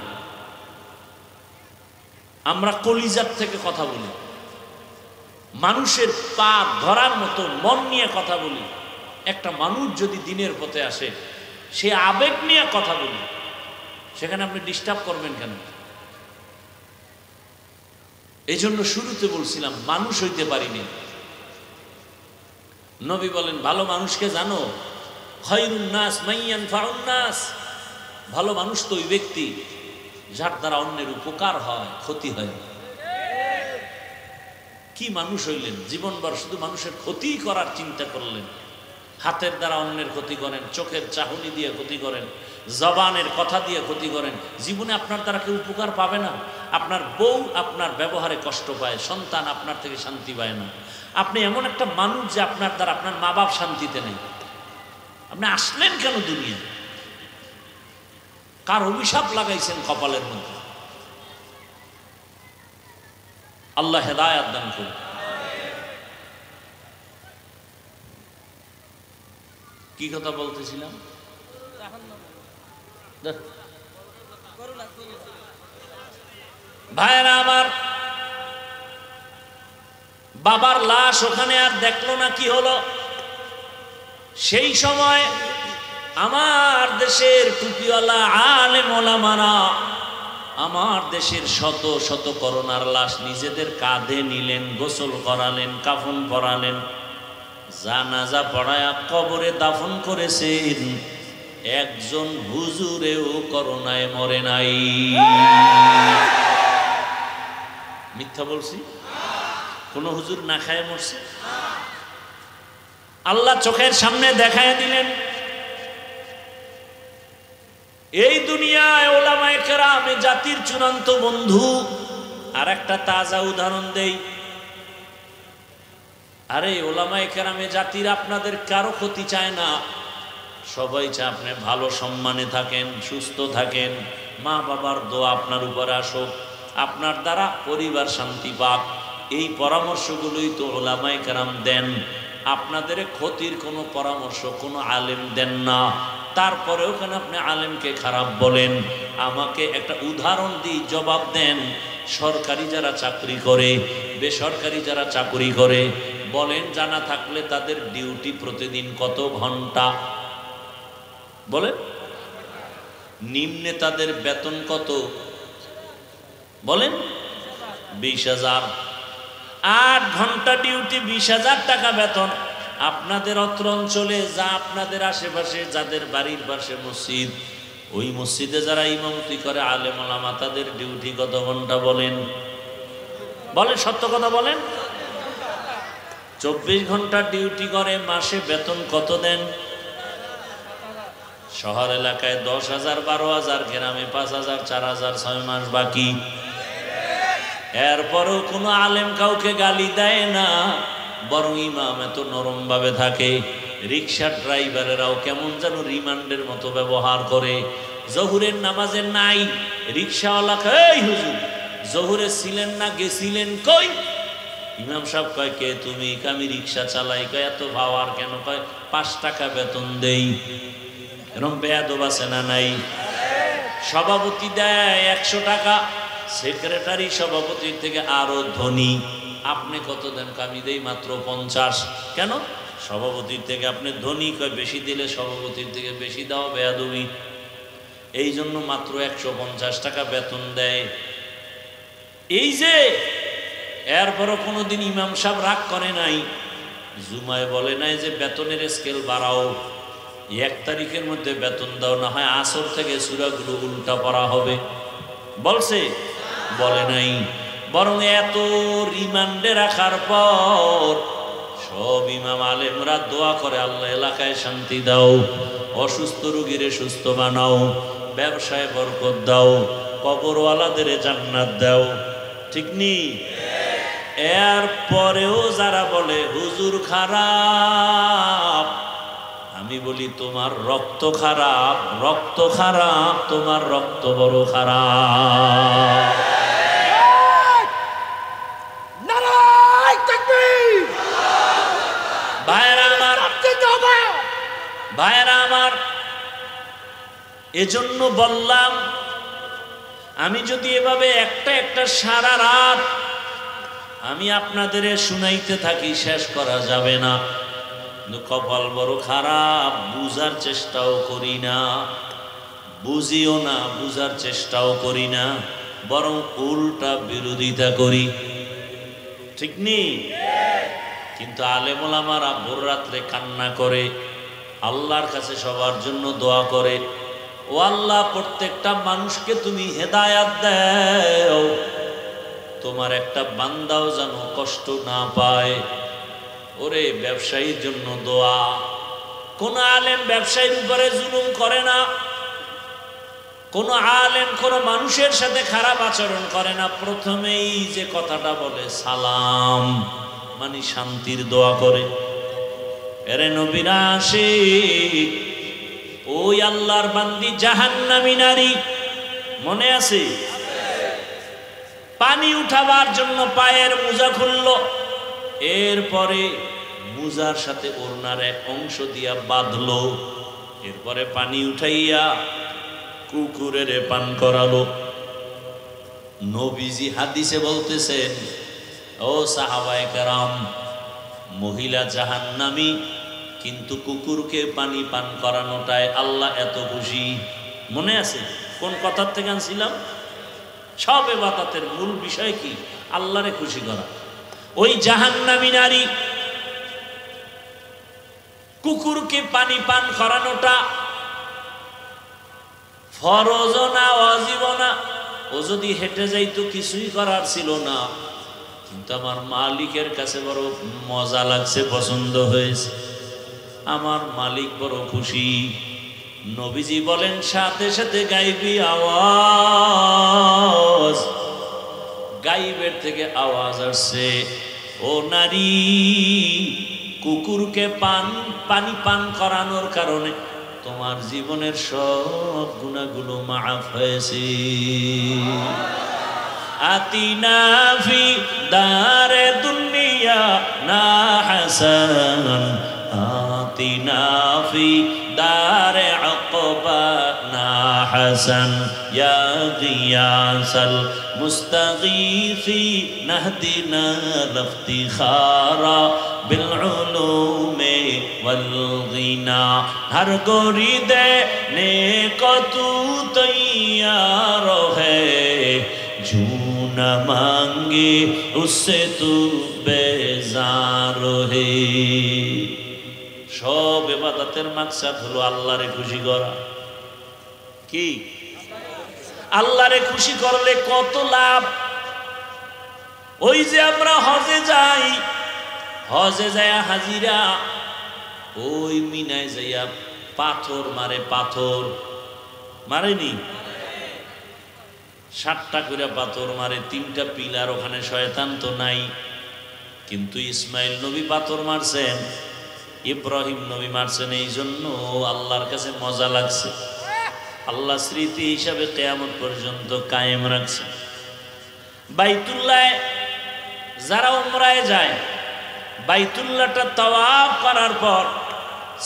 আমরা কলিজার থেকে কথা বলি, মানুষের পা ধরার মতো মন নিয়ে কথা বলি। একটা মানুষ যদি দিনের পথে আসে, সে আবেগ নিয়ে কথা বলি, সেখানে আপনি ডিস্টার্ব করবেন কেন? এই জন্য শুরুতে বলছিলাম মানুষ হইতে পারিনি। নবী বলেন ভালো মানুষকে জানো, খায়রুন নাস মাইয়ানফাউন নাস। ভালো মানুষ তো ওই ব্যক্তি যার দ্বারা অন্যের উপকার হয়, ক্ষতি হয়। কি মানুষ হইলেন? জীবনভর শুধু মানুষের ক্ষতি করার চিন্তা করলেন। হাতের দ্বারা অন্যের ক্ষতি করেন, চোখের চাহনি দিয়ে ক্ষতি করেন, জবানের কথা দিয়ে ক্ষতি করেন। জীবনে আপনার দ্বারা কেউ উপকার পাবে না। আপনার বউ আপনার ব্যবহারে কষ্ট পায়, সন্তান আপনার থেকে শান্তি পায় না। আপনি এমন একটা মানুষ যে আপনার দ্বারা আপনার মা বাপ শান্তিতে নেই। আপনি আসলেন কেন দুনিয়া? কার অভিশাপ লাগাইছেন কপালের মধ্যে? আল্লাহ হেদায়েত দান করুন। কি কথা বলতেছিলাম? ভাইরা আমার, বাবার লাশ ওখানে আর দেখলো না, কি হলো? সেই সময় আমার দেশের টুপিওয়ালা আলেম ওলামারা আমার দেশের শত শত করোনার লাশ নিজেদের কাঁধে নিলেন, গোসল করালেন, কাফন পরালেন, জানাজা পড়ায়া কবরে দাফন করেছেন। একজন হুজুরেও করোনায় মরে নাই। মিথ্যা বলছি? কোন হুজুর না খায় মরছে? আল্লাহ চোখের সামনে দেখায় দিলেন। এই দুনিয়ায় ওলামায়ে কেরাম জাতির চূড়ান্ত বন্ধু। আর একটা তাজা উদাহরণ দেই। আরে ওলামায়ে কেরামে জাতির আপনাদের কারো ক্ষতি চায় না, সবাই চায় আপনি ভালো সম্মানে থাকেন, সুস্থ থাকেন, মা বাবার দোয়া আপনার উপরে আসুক, আপনার দ্বারা পরিবার শান্তি পাক। এই পরামর্শগুলোই তো ওলামায়ে কেরাম দেন। আপনাদের ক্ষতির কোনো পরামর্শ কোনো আলেম দেন না। তারপরেও কেন আপনি আলেমকে খারাপ বলেন? আমাকে একটা উদাহরণ দিয়ে জবাব দেন। সরকারি যারা চাকরি করে, বেসরকারি যারা চাকরি করে, বলেন জানা থাকলে তাদের ডিউটি প্রতিদিন কত ঘন্টা? বলেন। নিম্নে তাদের বেতন কত? বলেন। 20,000। 8 ঘন্টা ডিউটি, 20,000 টাকা বেতন। আপনাদের অত্র অঞ্চলে যা, আপনাদের আশেপাশে যাদের বাড়ির পাশে মসজিদ, ওই মসজিদে যারা ইমামতি করে আলেম ওলামা, তাদের ডিউটি কত ঘন্টা? বলেন বলেন, সত্য কথা বলেন। 24 ঘন্টা ডিউটি করে, মাসে বেতন কত দেন? শহর এলাকায় 10,000, 12,000, গ্রামে 5,000, 4,000, 6 মাস বাকি। এরপরও কোনো আলেম কাউকে গালি দেয় না, বরং ইমাম এত নরম ভাবে থাকে। রিক্সার ড্রাইভারেরাও কেমন যেন রিমান্ডের মতো ব্যবহার করে। জহুরের নামাজে নাই, রিক্সাওয়ালা কয়, এই হুজুর জহুরে ছিলেন না, গেছিলেন কই? ইমাম সাহেব কয়, কে তুমি? আমি রিক্সা চালাই। কয়, এত ভাওয়ার কেন? কয়, 5 টাকা বেতন দেই। এরকম বেয়াদব আছে না নাই? সভাপতি দেয় 100 টাকা, সেক্রেটারি সভাপতির থেকে আরো ধনী। আপনি কত দেন? আমি দেই মাত্র 50। কেন? সভাপতির থেকে আপনি ধনী। কয়, বেশি দিলে সভাপতির থেকে বেশি দাও, বেয়াদবি। এই জন্য মাত্র 150 টাকা বেতন দেয়। এই যে, এরপরও কোনোদিন ইমাম সাহেব রাগ করে নাই, জুমায় বলে নাই যে বেতনের স্কেল বাড়াও, 1 তারিখের মধ্যে বেতন দাও, না হয় আসর থেকে সূরাগুলো উল্টা পড়া হবে। বলছে? বলে নাই। বরং এত রিমান্ডে রাখার পর সব ইমাম আলেমরা দোয়া করে, আল্লাহ এলাকায় শান্তি দাও, অসুস্থ রোগীরে সুস্থ বানাও, ব্যবসায় বরকত দাও, কবরওয়ালাদের জান্নাত দাও। ঠিক নি? এর পরেও যারা বলে হুজুর খারাপ, আমি বলি তোমার রক্ত খারাপ, রক্ত খারাপ, তোমার রক্ত বড় খারাপ। ভাইরা আমার, এজন্য বললাম, আমি যদি এভাবে একটা একটা সারা রাত আমি আপনাদের শুনাইতে থাকি, শেষ করা যাবে না। কপাল বড় খারাপ, বুঝার চেষ্টাও করি না, বুঝিও না, বুঝার চেষ্টাও করি না, বরং উল্টা বিরোধিতা করি। ঠিক নেই? কিন্তু আলেম ওলামারা ভোর রাত্রে কান্না করে, আল্লাহর কাছে সবার জন্য দোয়া করে, ও আল্লাহ প্রত্যেকটা মানুষকে তুমি হেদায়াত দাও, তোমার একটা বান্দাও যেন কষ্ট না পায়। ওরে ব্যবসায়ীর জন্য দোয়া। কোন আলেম ব্যবসায়ীর উপরে জুলুম করে না, কোন আলেম কোন মানুষের সাথে খারাপ আচরণ করে না। প্রথমেই যে কথাটা বলে সালাম, মানে শান্তির দোয়া করে। এরে নবীরা আসে, ওই আল্লাহর বান্দি জাহান্নামী নারী, মনে আছে? পানি উঠাবার জন্য পায়ের মোজা খুলল, এরপরে মোজার সাথে ওড়নার এক অংশ দিয়া বাঁধলো, এরপরে পানি উঠাইয়া কুকুরের পান করালো। নবীজি হাদিসে বলতেছেন, ও সাহাবায়ে কেরাম, মহিলা জাহান্নামী, কিন্তু কুকুরকে পানি পান করানোটায় আল্লাহ এত খুশি। মনে আছে কোন কথার থেকে আনছিলাম? সব ইবাদতের মূল বিষয় কি? আল্লাহরে খুশি করা। ওই জাহান্নামী নারী কুকুরকে পানি পান করানোটা ফরজ না ওয়াজিব না? ও যদি হেঁটে যাইতো কিছুই করার ছিল না, কিন্তু আমার মালিকের কাছে বড় মজা লাগছে, পছন্দ হয়েছে, আমার মালিক বড় খুশি। নবীজি বলেন, সাথে সাথে গাইবি আওয়াজ, গাইবের থেকে আওয়াজ আসছে, ও নারী, কুকুরকে পানি পান করানোর কারণে তোমার জীবনের সব গুনাহগুলো মাফ হয়েছে। আতিনা ফি দারে দুনিয়া না হাসান, আতিনা ফি দারে ربنا حسن يا غياث المستغيثين اهدنا الافتخار بالعلوم والغنى ہر گوری دینے کو تو تیار ہے جو نہ مانگے اس سے تو بیزار ہے সব ইবাদতের মাকসাদ হলো আল্লাহরে খুশি করা কি আল্লাহরে খুশি করলে কত লাভ ওই যে আমরা হজে যাই হজে যায় হাজিরা ওই মিনায় যাইয়া পাথর মারে পাথর মারেনি 7টা করে পাথর মারে 3টা পিলার ওখানে শয়তান তো নাই কিন্তু ইসমাইল নবী পাথর মারছেন ইব্রাহিম নবী মারছেন এই জন্য আল্লাহর কাছে মজা লাগছে আল্লাহ স্মৃতি হিসাবে কিয়ামত পর্যন্ত কায়েম রাখছে বাইতুল্লাহ যারা উমরায় যায় বাইতুল্লাহটা তাওয়াফ করার পর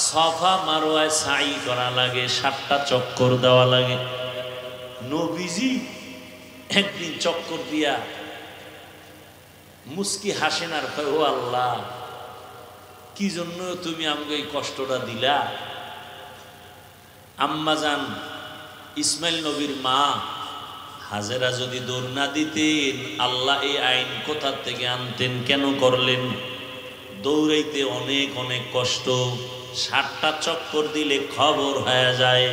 সাফা মারওয়ায় সাই করা লাগে 7টা চক্কর দেওয়া লাগে নবীজি একদিন চক্কর দিয়া মুস্কি হাসেন আর কয় ও আল্লাহ কি জন্য তুমি আমাকে এই কষ্টটা দিলা আম্মাজান ইসমাইল নবীর মা হাজেরা যদি দৌড় না দিতেন আল্লাহ এই আইন কোথা থেকে আনতেন কেন করলেন দৌড়াইতে অনেক অনেক কষ্ট 7টা চক্কর দিলে খবর হয়ে যায়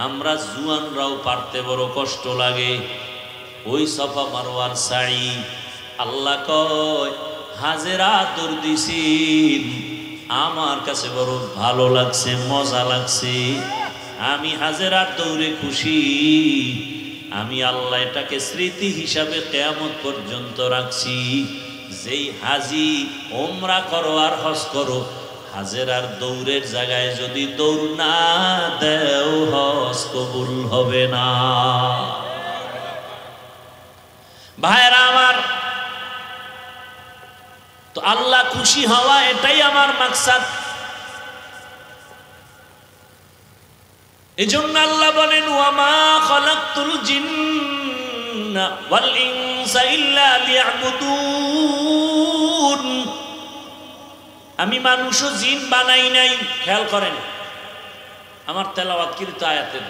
আমরা জুয়ানরাও পারতে বড় কষ্ট লাগে ওই সাফা মারওয়ার সাই আল্লাহ কয় হাজেরা দৌড় দিছেন আমার কাছে বড় ভালো লাগছে মজা লাগছে আমি হাজেরার দৌড়ে খুশি আমি আল্লাহ এটাকে স্মৃতি হিসাবে কিয়ামত পর্যন্ত রাখছি যেই হাজি ওমরা করো আর হজ করো হাজেরার দৌড়ের জায়গায় যদি দৌড় না দেও হজ কবুল হবে না ভাইরা আমার তো আল্লাহ খুশি হওয়া এটাই আমার মাকসাদ এজন্য আল্লাহ বলেন ওয়ামা খালাকতুল জিন্না ওয়াল ইনসা ইল্লা লিয়াবুদুন আমি মানুষ ও জিন বানাই নাই খেয়াল করেন আমার তেলাওয়াতকৃত আয়াতের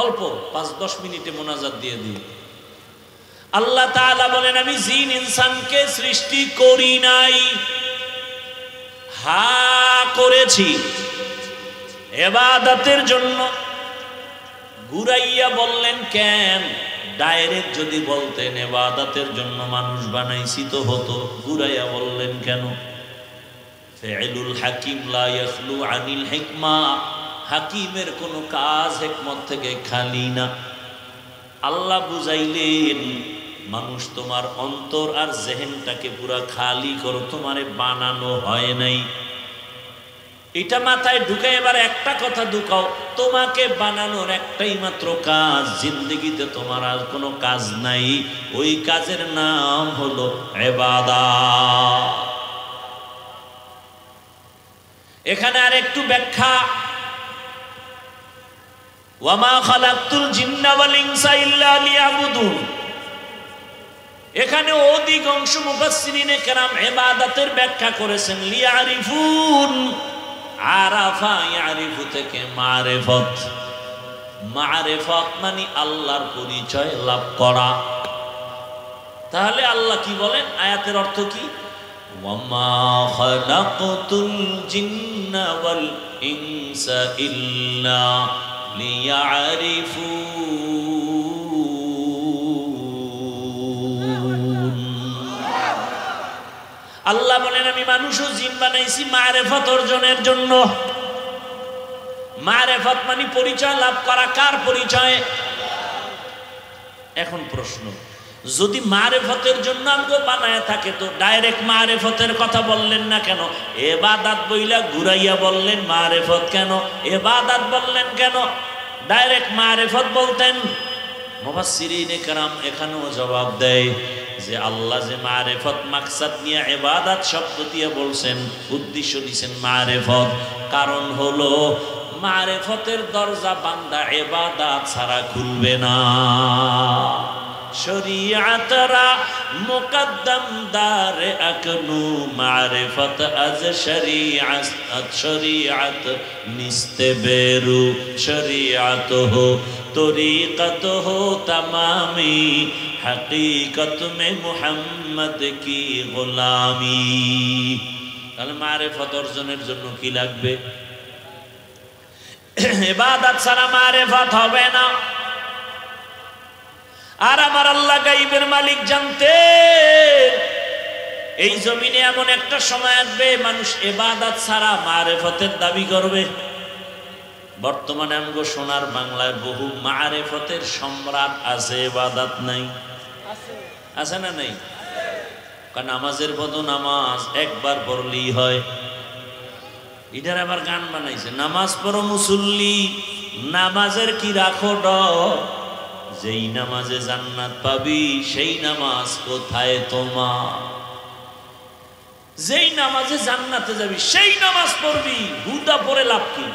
অল্প 5-10 মিনিটে মোনাজাত দিয়ে দিই আল্লাহ তাআলা বলেন আমি জিন ইনসানকে সৃষ্টি করি নাই হ্যাঁ করেছি ইবাদতের জন্য ঘুরাইয়া বললেন কেন ডাইরেক্ট যদি বলতেন ইবাদতের জন্য মানুষ বানাইছি তো হতো ঘুরাইয়া বললেন কেন ফিউলুল হাকিম লা ইয়াখলু আনিল হিকমা হাকিমের কোনো কাজ হিকমত থেকে খালি না আল্লাহ বুঝাইলেন মানুষ তোমার অন্তর আর জেহেনটাকে পুরা খালি করো তোমারে বানানো হয় নাই এটা মাথায় ঢুকে এবার একটা কথা ঢুকাও তোমাকে বানানোর একটাই মাত্র কাজ জিন্দেগিতে তোমার আর কোনো কাজ নাই ওই কাজের নাম হলো ইবাদত এখানে আর একটু ব্যাখ্যা ওয়ামা খালাকতুল জিন্না ওয়াল ইনসা ইল্লা লিয়াবুদুন এখানে অধিকাংশ মুফাসসিরিনে কেরাম ইবাদতের ব্যাখ্যা করেছেন লিয়ারিফুন আরাফা ইয়ারিফু থেকে মারিফত মারিফত মানে আল্লাহর পরিচয় লাভ করা তাহলে আল্লাহ কি বলেন আয়াতের অর্থ কি ওয়ামা খালাকতুল জিন্না ওয়াল ইনসা ইল্লা লিয়ারিফুন আল্লাহ বলেন আমি মানুষ ও জিন বানাইছি মারিফত অর্জনের জন্য মারিফত মানে পরিচয় লাভ করা কার পরিচয় এখন প্রশ্ন যদি মারিফতের জন্য আমগো বানায় থাকে তো ডাইরেক্ট মারিফতের কথা বললেন না কেন ইবাদত বইলা ঘুরাইয়া বললেন মারিফত কেন ইবাদত বললেন কেন ডাইরেক্ট মারিফত বলতেন মুফাসসিরিনে কেরাম এখানেও জবাব দেয় যে আল্লাহ যে মারিফত মাকসাদ নিয়ে ইবাদত শব্দ দিয়ে বলছেন উদ্দেশ্য নিছেন মারিফত কারণ হলো মারেফতের দরজা বান্দা ইবাদত ছাড়া খুলবে না। শরীয়তরা মুকদ্দম দার আকনু মারিফত আজ শরীয়ত নিস্তে বেরু শরীয়ত হো তরিকত হো তমামি হकीकत में মুহাম্মদ কি গোলামি। তাহলে মারিফত অর্জনের জন্য কি লাগবে? ইবাদত ছাড়া মারিফত হবে না। আর আমার আল্লাহ গায়বের মালিক জানতেন এই জমিনে এমন একটা সময় আসবে মানুষ ইবাদত ছাড়া মারিফতের দাবি করবে। বর্তমানে আমগো সোনার বাংলায় বহু মারিফতের সম্রাট আছে, ইবাদত নাই। আছে না নাই? কারণ নামাজের বদল নামাজ একবার পড়লেই হয়। এটার আবার গান বানাইছে, নামাজ পড়ো মুসল্লি নামাজের কি রাখো ডর, যেই নামাজে জান্নাত পাবি সেই নামাজ কোথায় তোমার। যেই নামাজে জান্নাতে যাবি সেই নামাজ পড়বি, হুদা পড়ে লাভ কি?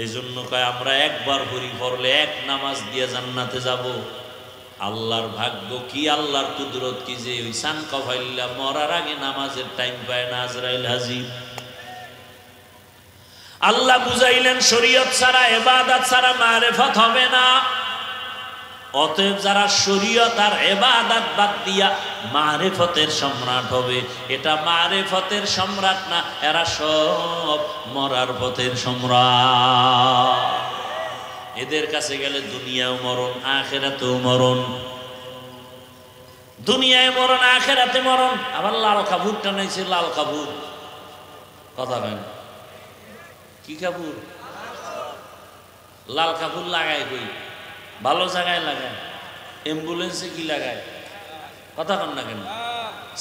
এই জন্য কয় আমরা একবার পড়ি, পড়লে এক নামাজ দিয়ে জান্নাতে যাব। আল্লাহর ভাগ্য কি, আল্লাহর কুদরত কি যে ওই সান কফাইল্লা মরার আগে নামাজের টাইম পায় না, আজরাইল হাজির। আল্লাহ বুঝাইলেন শরীয়ত ছাড়া ইবাদত ছাড়া মারিফত হবে না। অতএব যারা শরীয়ত আর ইবাদত বাদ দিয়া মারিফতের সম্রাট হবে, এটা মারিফতের সম্রাট না, এরা সব মরার পথের সম্রাট। এদের কাছে গেলে দুনিয়াও মরণ আখিরাতেও মরণ, দুনিয়ায় মরণ আখিরাতে মরণ। আবার লাল কাপড় টানাইছে, লাল কাপড় কথা কেন, কি কাপড়? লাল কাপড় লাগায় কই? ভালো জায়গায় লাগায়, অ্যাম্বুলেন্সে কি লাগায়? কথা কন না কেন?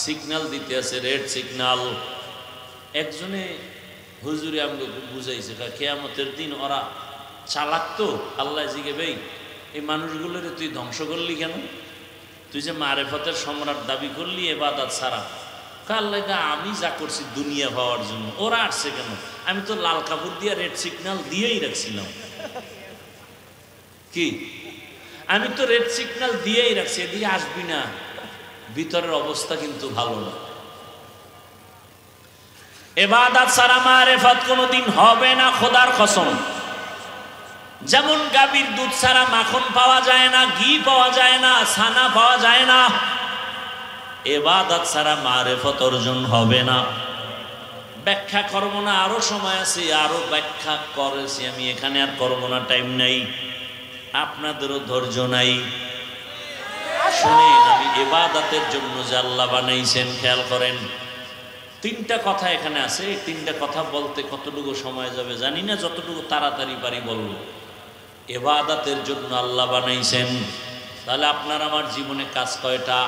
সিগন্যাল দিতে আছে, রেড সিগন্যাল। একজনে হুজুরে আমাকে বুঝাইছে, কিয়ামতের দিন ওরা চালাক তো, আল্লাহ জিগে ভাই এই মানুষগুলোরে তুই ধ্বংস করলি কেন? তুই যে মারিফতের সম্রাট দাবি করলি ইবাদত ছাড়া। আল্লাহ আমি যা করছি দুনিয়া পাওয়ার জন্য, ওরা আসছে কেন? আমি তো লাল কাপড় দিয়ে রেড সিগন্যাল দিয়েই রাখছিলাম। কি আমি তো রেড সিগন্যাল দিয়েই রাখছি, এদিকে আসবি না। ভিতরের অবস্থা কিন্তু ভালো না। ইবাদত ছাড়া মারিফত কোনোদিন হবে না, খোদার কসম। যেমন গাভীর দুধ ছাড়া মাখন পাওয়া যায় না, ঘি পাওয়া যায় না, ছানা পাওয়া যায় না, ইবাদত ছাড়া মারিফত অর্জন হবে না। ব্যাখ্যা করব না, আরো সময় আছে, আরো ব্যাখ্যা করেছি আমি, এখানে আর করব না, টাইম নাই, আপনাদেরও ধৈর্য নাই। শুনেন, আমি ইবাদতের জন্য যে আল্লাহ বানাইছেন খেয়াল করেন। তিনটা কথা এখানে আছে, এই তিনটা কথা বলতে কতটুকু সময় যাবে জানি না, যতটুকু তাড়াতাড়ি পারি বলবো। ইবাদতের জন্য আল্লাহ বানাইছেন, তাহলে আপনার আমার জীবনে কাজ কয়টা?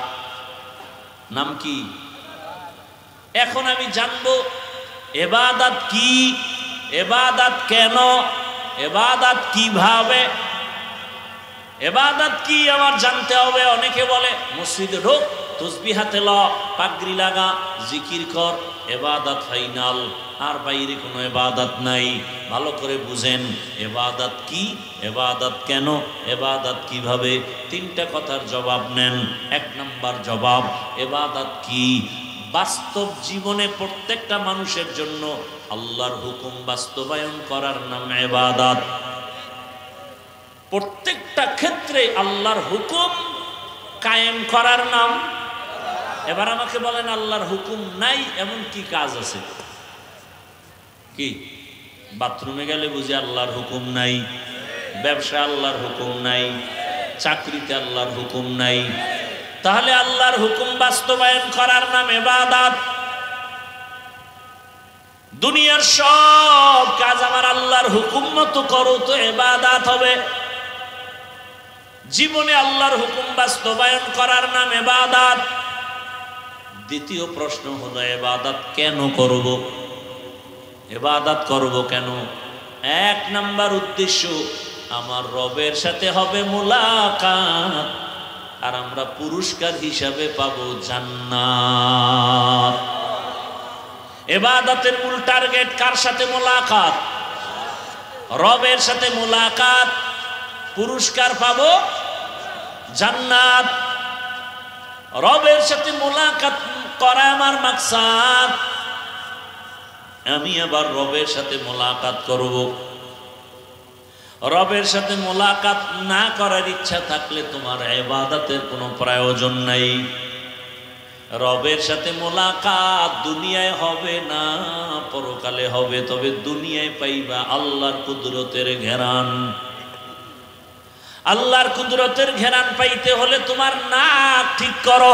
নাম কি? এখন আমি জানবো ইবাদত কি, ইবাদত কেন, ইবাদত কিভাবে, ইবাদত কি আমার জানতে হবে। অনেকে বলে মসজিদে ঢোক, তসবিহ হাতে ল, পাগড়ি লাগা, জিকির কর, ইবাদত ফাইনাল, আর বাইরে কোনো ইবাদত নাই। ভালো করে বুঝেন ইবাদত কি, ইবাদত কেন, ইবাদত কিভাবে। তিনটা কথার জবাব নেন। এক নাম্বার জবাব, ইবাদত কি? বাস্তব জীবনে প্রত্যেকটা মানুষের জন্য আল্লাহর হুকুম বাস্তবায়ন করার নাম ইবাদত। প্রত্যেকটা ক্ষেত্রে আল্লাহর হুকুম কায়েম করার নাম। এবার আমাকে বলেন, আল্লাহর হুকুম নাই এমন কি কাজ আছে? কি? বাথরুমে গেলে বুঝি আল্লাহর হুকুম নাই, ব্যবসা আল্লাহর হুকুম নাই, চাকরিতে আল্লাহর হুকুম নাই। তাহলে আল্লাহর হুকুম বাস্তবায়ন করার নাম ইবাদত। দুনিয়ার সব কাজ আমার আল্লাহর হুকুম মতো করো তো ইবাদত হবে। জীবনে আল্লাহর হুকুম বাস্তবায়ন করার নাম ইবাদত। দ্বিতীয় প্রশ্ন হলো, ইবাদত কেন করব? ইবাদত করব কেন? এক নাম্বার উদ্দেশ্য, আমার রবের সাথে হবে মুলাকাত, আর আমরা পুরস্কার হিসাবে পাবো জান্নাত। ইবাদতের মূল টার্গেট কার সাথে মুলাকাত? রবের সাথে মোলাকাত, পুরস্কার পাবো জান্নাত। রবের সাথে মোলাকাত করা আমার মাকসাদ। আমি আবার রবের সাথে মোলাকাত করব। রবের সাথে মোলাকাত না করার ইচ্ছা থাকলে তোমার ইবাদতের কোনো প্রয়োজন নাই। রবের সাথে মোলাকাত দুনিয়ায় হবে না, পরকালে হবে। তবে দুনিয়ায় পাইবা আল্লাহর কুদরতের ঘেরান। আল্লাহর কুদরতের ঘেরান পাইতে হলে তোমার নাক ঠিক করো।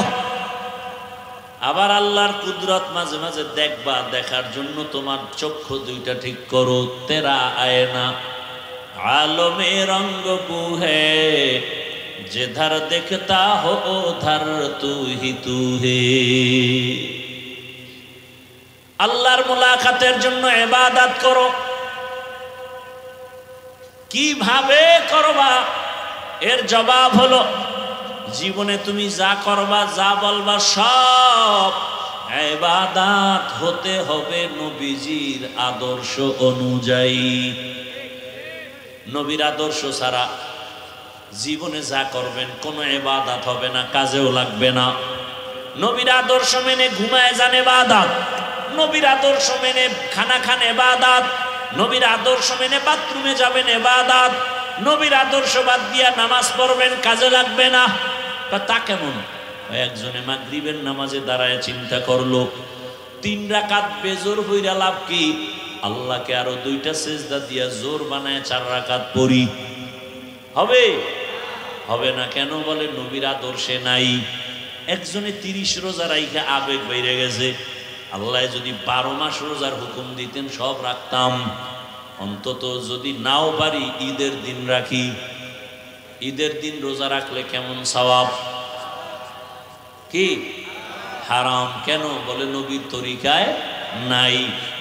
আবার আল্লাহর কুদরত মাঝে মাঝে দেখবা, দেখার জন্য তোমার চক্ষু দুইটা ঠিক করো। তেরা আয়না आलमे रंग बू है, जिधर दिखता हो उधर तू ही तू है। আল্লাহর মুলাকাতের জন্য ইবাদত করো। কিভাবে করবা এর জবাব হলো, জীবনে তুমি যা করবা, যা বলবা সব ইবাদত হতে হবে নবীজির আদর্শ অনুযায়ী। নবীর আদর্শ ছাড়া জীবনে যা করবেন কোনো ইবাদত হবে না, কাজেও লাগবে না। নবীর আদর্শ মেনে ঘুমায় যান ইবাদত, নবীর আদর্শ মেনে খানা খান ইবাদত, নবীর আদর্শ মেনে বাথরুমে যাবেন ইবাদত, নবীর আদর্শ বাদ দিয়া নামাজ পড়বেন, কাজে লাগবে না। তা কেমন? একজনে মাগরিবের নামাজে দাঁড়ায় চিন্তা করলো, 3 রাকাত বেজোর হইরা লাভ কি? আল্লাহকে আরো 2টা সেজদা দিয়া জোর বানায় 4 রাকাত পড়ি। হবে? হবে না। কেন? বলে নবীর আদর্শে নাই। একজনে 30 রোজা রাইখা আবেগ বাইরে গেছে। আল্লাহ যদি 12 মাস রোজার হুকুম দিতেন সব রাখতাম। অন্তত যদি নাও পারি ঈদের দিন রাখি। ঈদের দিন রোজা রাখলে কেমন সওয়াব? কি হারাম? কেন? বলে নবীর তরিকায় নাই।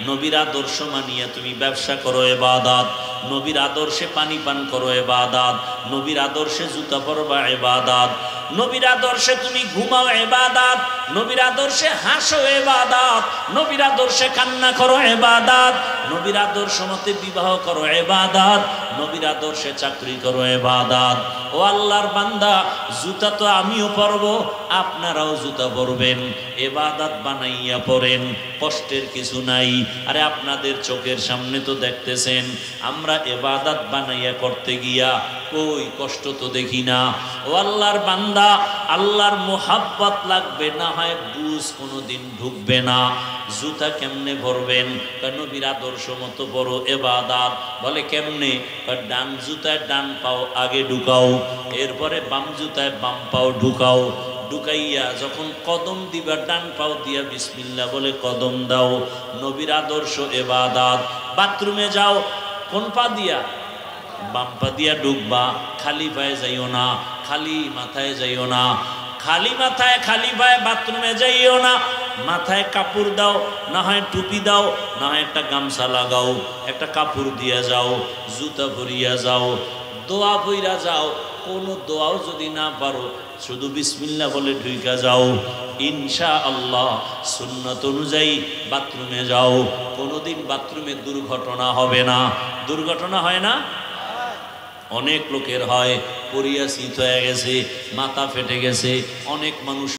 নবীর আদর্শ মানিয়া তুমি ব্যবসা করো ইবাদত, নবীর আদর্শে পানি পান করো ইবাদত, নবীর আদর্শে জুতা পরবা ইবাদত, নবীর আদর্শে তুমি ঘুমাও ইবাদত, নবীর আদর্শে হাসো ইবাদত, নবীর আদর্শে কান্না করো ইবাদত, নবীর আদর্শ মতে বিবাহ করো ইবাদত, নবীর আদর্শে চাকরি করো ইবাদত। ও আল্লাহর বান্দা, জুতা তো আমিও পরবো, আপনারাও জুতা পরবেন, ইবাদত বানাইয়া পড়েন, কষ্টের কিছু নাই। আরে আপনাদের চোখের সামনে তো দেখতেছেন আমরা ইবাদত বানাইয়া করতে গিয়া কই কষ্ট তো দেখি না। ও আল্লাহর বান্দা, আল্লাহর মোহাব্বত লাগবে, না হয় বুঝ কোনোদিন ঢুকবে না। জুতা কেমনে ভরবেন? নবীর আদর্শ মতো বড় ইবাদত। বলে কেমনে? ডান জুতায় ডান পাও আগে ঢুকাও, এরপরে বাম জুতায় বাম পাও ঢুকাও, ঢুকাইয়া যখন কদম দিবা ডান পাও দিয়া বিসমিল্লাহ বলে কদম দাও। নবীর আদর্শ ইবাদত। বাথরুমে যাও, কোন পা দিয়া? বাম পা দিয়া ঢুকবা। খালি পায়ে যাইও না, খালি মাথায় যাইও না, খালি মাথায় খালি পায়ে বাথরুমে যাইও না। মাথায় কাপড় দাও, না হয় টুপি দাও, না হয় একটা গামছা লাগাও, একটা কাপড় দিয়া যাও, জুতা পরিয়া যাও, দোয়া পইরা যাও। কোনো দোয়াও যদি না পারো শুধু বিসমিল্লাহ বলে ঢুইকা যাও। ইনশাআল্লাহ সুন্নাত অনুযায়ী বাথরুমে যাও, কোনোদিন বাথরুমে দুর্ঘটনা হবে না। দুর্ঘটনা হয় না? অনেক লোকের হয়, পরিয়া শীত হয়ে গেছে, মাথা ফেটে গেছে, অনেক মানুষ